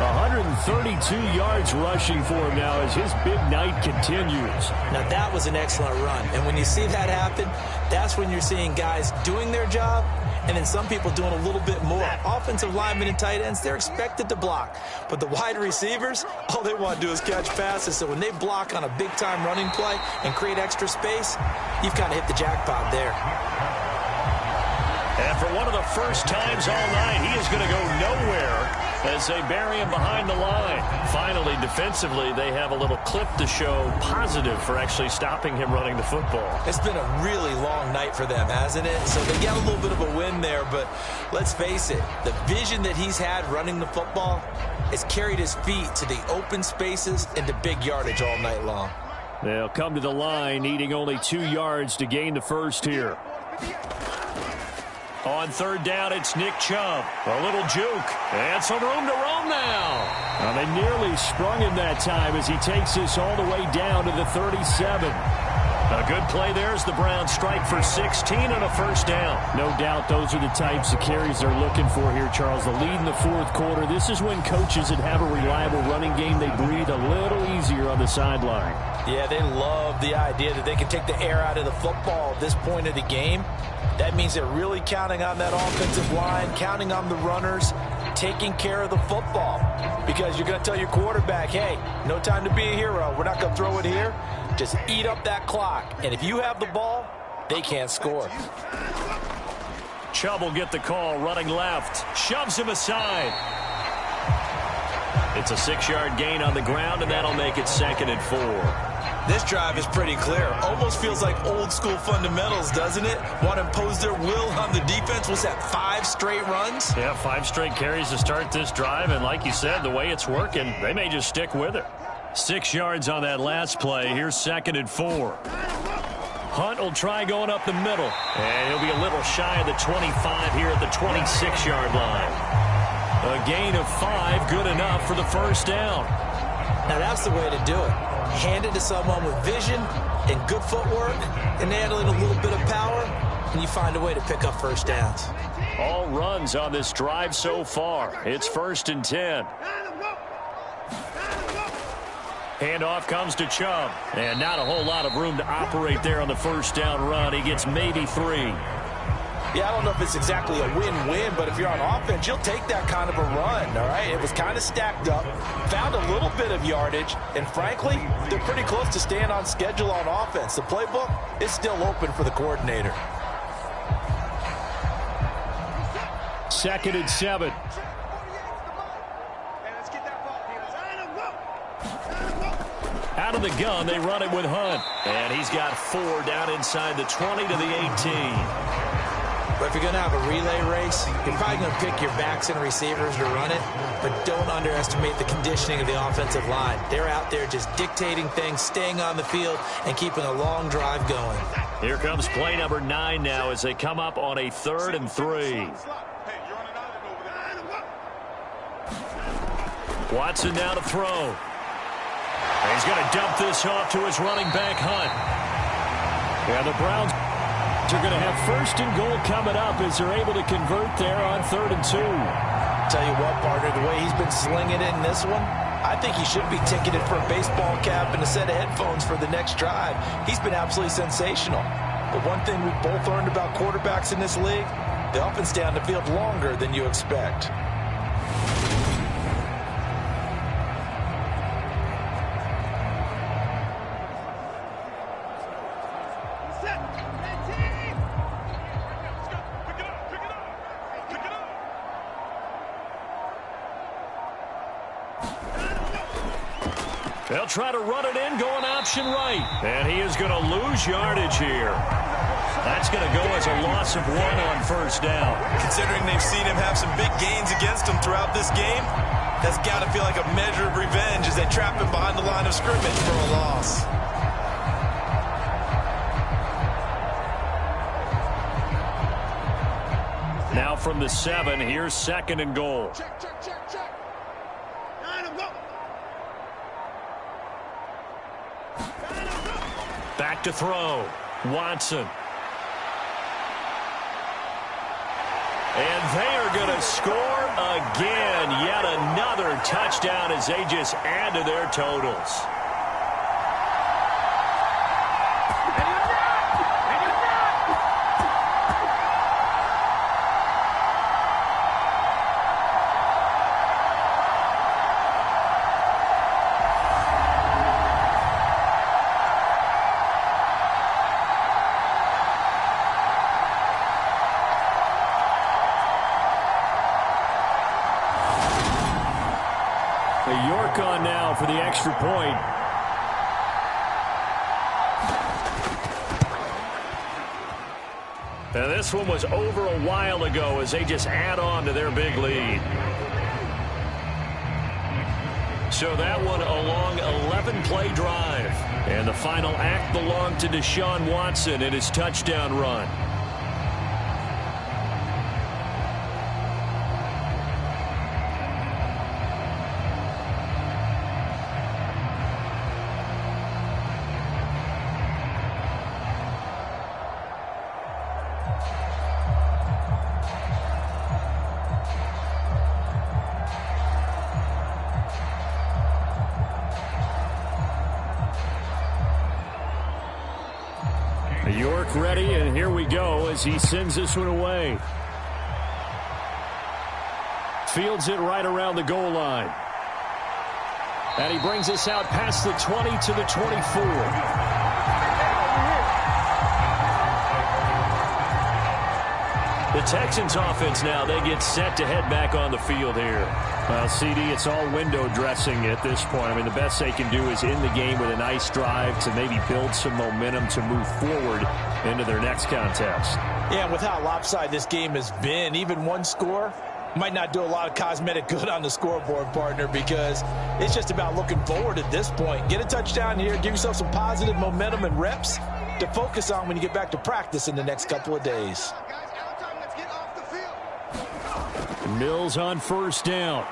132 yards rushing for him now as his big night continues. Now, that was an excellent run. And when you see that happen, that's when you're seeing guys doing their job and then some people doing a little bit more. Offensive linemen and tight ends, they're expected to block. But the wide receivers, all they want to do is catch passes. So when they block on a big-time running play and create extra space, you've kind of hit the jackpot there. And for one of the first times all night, he is going to go nowhere as they bury him behind the line. Finally, defensively, they have a little clip to show positive for actually stopping him running the football. It's been a really long night for them, hasn't it? So they got a little bit of a win there, but let's face it, the vision that he's had running the football has carried his feet to the open spaces and to big yardage all night long. They'll come to the line, needing only 2 yards to gain the first here. On third down, it's Nick Chubb. A little juke. And some room to roam now. Well, they nearly sprung him that time as he takes this all the way down to the 37. A good play there as the Browns strike for 16 and a first down. No doubt those are the types of carries they're looking for here, Charles. The lead in the fourth quarter. This is when coaches that have a reliable running game, they breathe a little easier on the sideline. Yeah, they love the idea that they can take the air out of the football at this point of the game. That means they're really counting on that offensive line, counting on the runners, taking care of the football. Because you're going to tell your quarterback, hey, no time to be a hero. We're not going to throw it here. Just eat up that clock. And if you have the ball, they can't score. Chubb will get the call, running left. Shoves him aside. It's a 6-yard gain on the ground, and that'll make it 2nd and 4. This drive is pretty clear. Almost feels like old school fundamentals, doesn't it? Want to impose their will on the defense. Was that 5 straight runs? Yeah, 5 straight carries to start this drive. And like you said, the way it's working, they may just stick with it. 6 yards on that last play. Here's 2nd and 4. Hunt will try going up the middle. And he'll be a little shy of the 25 here at the 26-yard line. A gain of 5, good enough for the first down. Now that's the way to do it. Hand it to someone with vision and good footwork, and add in a little bit of power, and you find a way to pick up first downs. All runs on this drive so far. It's 1st and 10. Handoff comes to Chubb, and not a whole lot of room to operate there on the first down run. He gets maybe 3. Yeah, I don't know if it's exactly a win-win, but if you're on offense, you'll take that kind of a run, all right? It was kind of stacked up, found a little bit of yardage, and frankly, they're pretty close to staying on schedule on offense. The playbook is still open for the coordinator. 2nd and 7. Out of the gun, they run it with Hunt. And he's got 4 down inside the 20 to the 18. But if you're going to have a relay race, you're probably going to pick your backs and receivers to run it, but don't underestimate the conditioning of the offensive line. They're out there just dictating things, staying on the field, and keeping a long drive going. Here comes play number 9 now as they come up on a 3rd and 3. Watson now to throw. And he's going to dump this off to his running back, Hunt. Yeah, the Browns are going to have 1st and goal coming up as they're able to convert there on 3rd and 2. Tell you what, partner, the way he's been slinging it in this one, I think he should be ticketed for a baseball cap and a set of headphones for the next drive. He's been absolutely sensational. But one thing we've both learned about quarterbacks in this league, they often stay on the field longer than you expect. They'll try to run it in, going option right. And he is going to lose yardage here. That's going to go as a loss of 1 on 1st down. Considering they've seen him have some big gains against him throughout this game, that's got to feel like a measure of revenge as they trap him behind the line of scrimmage for a loss. Now from the 7, here's 2nd and goal. Check. Back to throw. Watson. And they are going to score again. Yet another touchdown as they just add to their totals. York on now for the extra point. And this one was over a while ago as they just add on to their big lead. So that one a long 11-play drive. And the final act belonged to Deshaun Watson in his touchdown run. York ready, and here we go as he sends this one away. Fields it right around the goal line. And he brings us out past the 20 to the 24. The Texans offense now, they get set to head back on the field here. Well, CD, it's all window dressing at this point. I mean, the best they can do is end the game with a nice drive to maybe build some momentum to move forward into their next contest. Yeah, with how lopsided this game has been, even one score might not do a lot of cosmetic good on the scoreboard, partner, because it's just about looking forward at this point. Get a touchdown here, give yourself some positive momentum and reps to focus on when you get back to practice in the next couple of days. Mills on first down.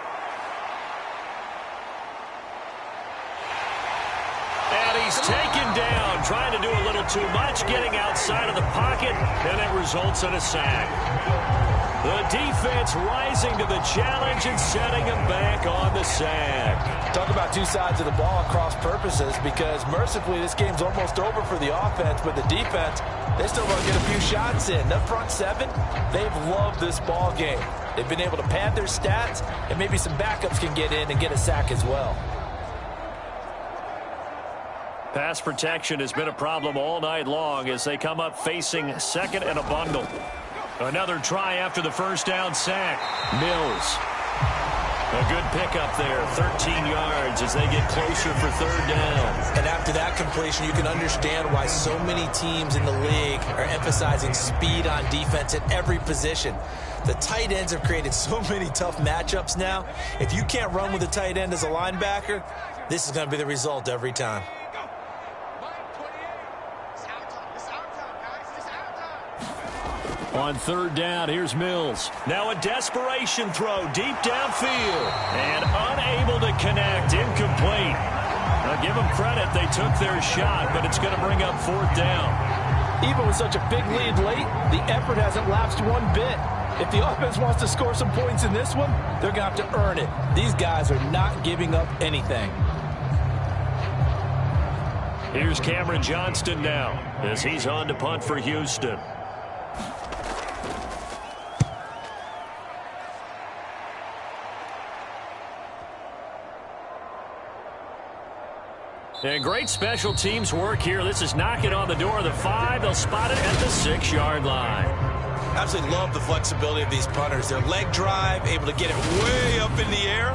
And he's taken down, trying to do a little too much, getting outside of the pocket, and it results in a sack. The defense rising to the challenge and setting him back on the sack. Talk about two sides of the ball at cross purposes, because mercifully this game's almost over for the offense, but the defense, they still want to get a few shots in. The front seven, they've loved this ball game. They've been able to pad their stats, and maybe some backups can get in and get a sack as well. Pass protection has been a problem all night long as they come up facing second and a bundle. Another try after the first down sack. Mills. A good pickup there, 13 yards as they get closer for third down. And after that completion, you can understand why so many teams in the league are emphasizing speed on defense at every position. The tight ends have created so many tough matchups now. If you can't run with a tight end as a linebacker, this is going to be the result every time. On third down, here's Mills. Now a desperation throw deep downfield. And unable to connect, incomplete. Now give them credit, they took their shot, but it's going to bring up fourth down. Even with such a big lead late, the effort hasn't lapsed one bit. If the offense wants to score some points in this one, they're going to have to earn it. These guys are not giving up anything. Here's Cameron Johnston now as he's on to punt for Houston. And great special teams work here. This is knocking on the door of the 5. They'll spot it at the 6-yard line. Absolutely love the flexibility of these punters. Their leg drive, able to get it way up in the air,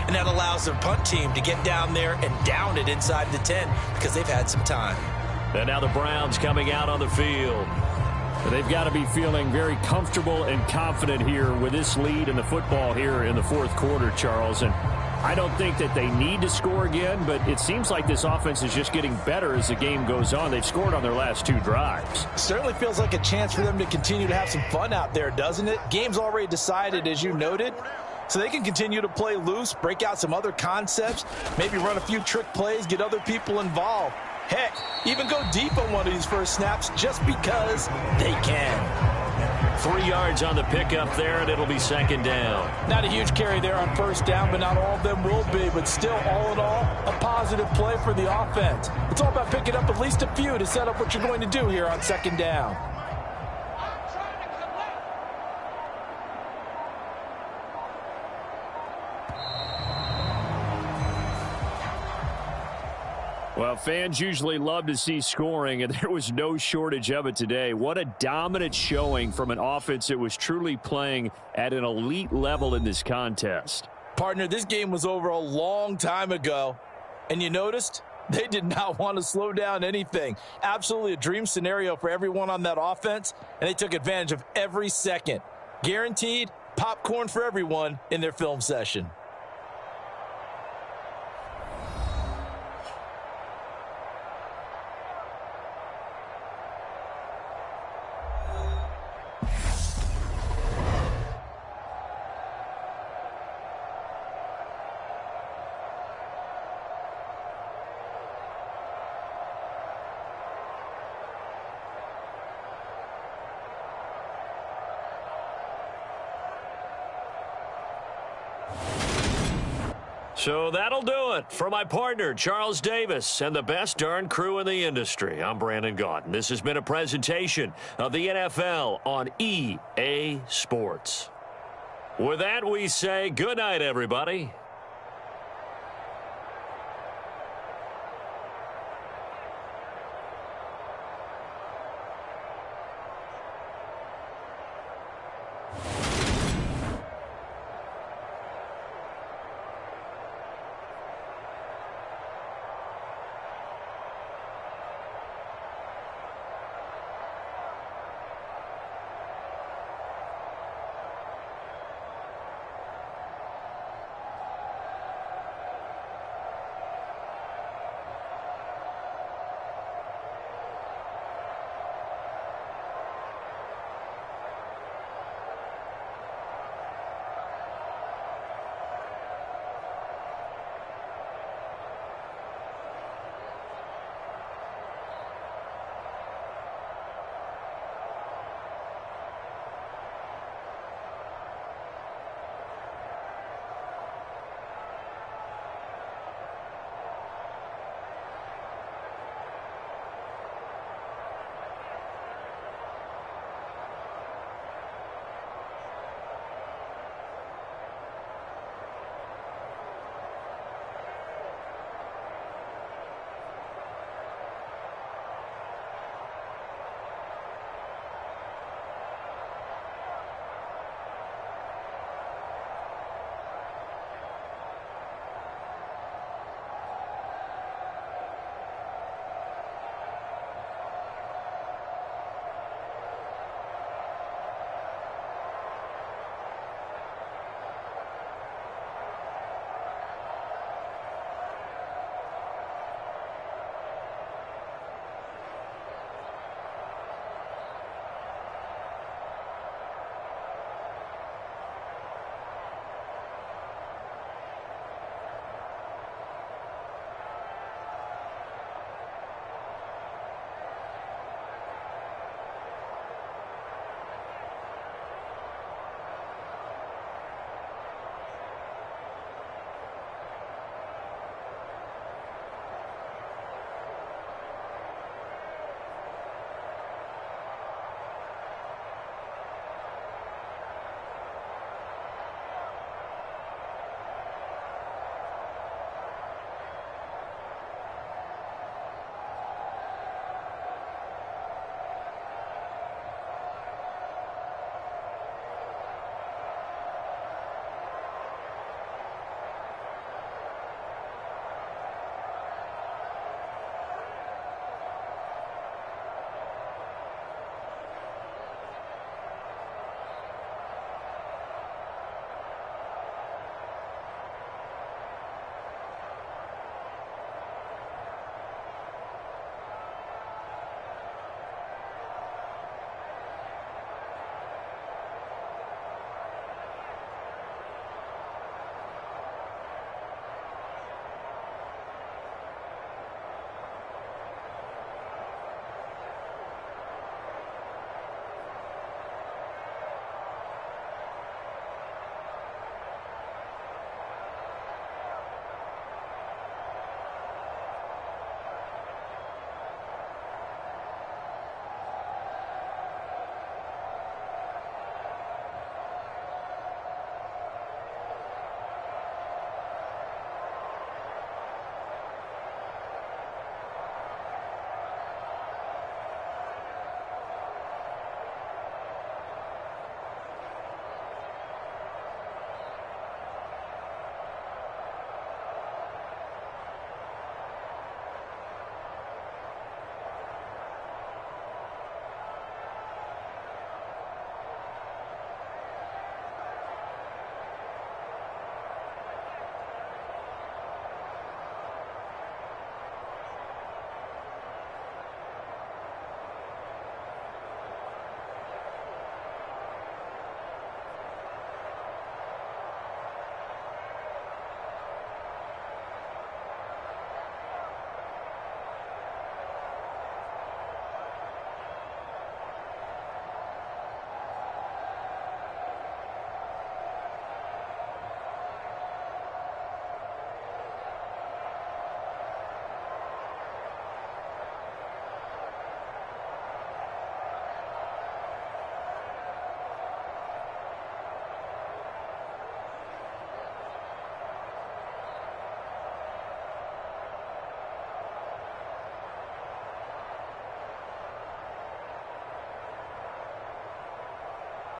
and that allows their punt team to get down there and down it inside the 10 because they've had some time. And now the Browns coming out on the field. They've got to be feeling very comfortable and confident here with this lead in the football here in the fourth quarter, Charles. And I don't think that they need to score again, but it seems like this offense is just getting better as the game goes on. They've scored on their last 2 drives. Certainly feels like a chance for them to continue to have some fun out there, doesn't it? Game's already decided, as you noted, so they can continue to play loose, break out some other concepts, maybe run a few trick plays, get other people involved. Heck, even go deep on one of these first snaps just because they can. 3 yards on the pickup there, and it'll be second down. Not a huge carry there on first down, but not all of them will be. But still, all in all, a positive play for the offense. It's all about picking up at least a few to set up what you're going to do here on second down. Well, fans usually love to see scoring, and there was no shortage of it today. What a dominant showing from an offense that was truly playing at an elite level in this contest. Partner, this game was over a long time ago, and you noticed they did not want to slow down anything. Absolutely a dream scenario for everyone on that offense, and they took advantage of every second. Guaranteed popcorn for everyone in their film session. So that'll do it for my partner, Charles Davis, and the best darn crew in the industry. I'm Brandon Gaudin. This has been a presentation of the NFL on EA Sports. With that, we say good night, everybody.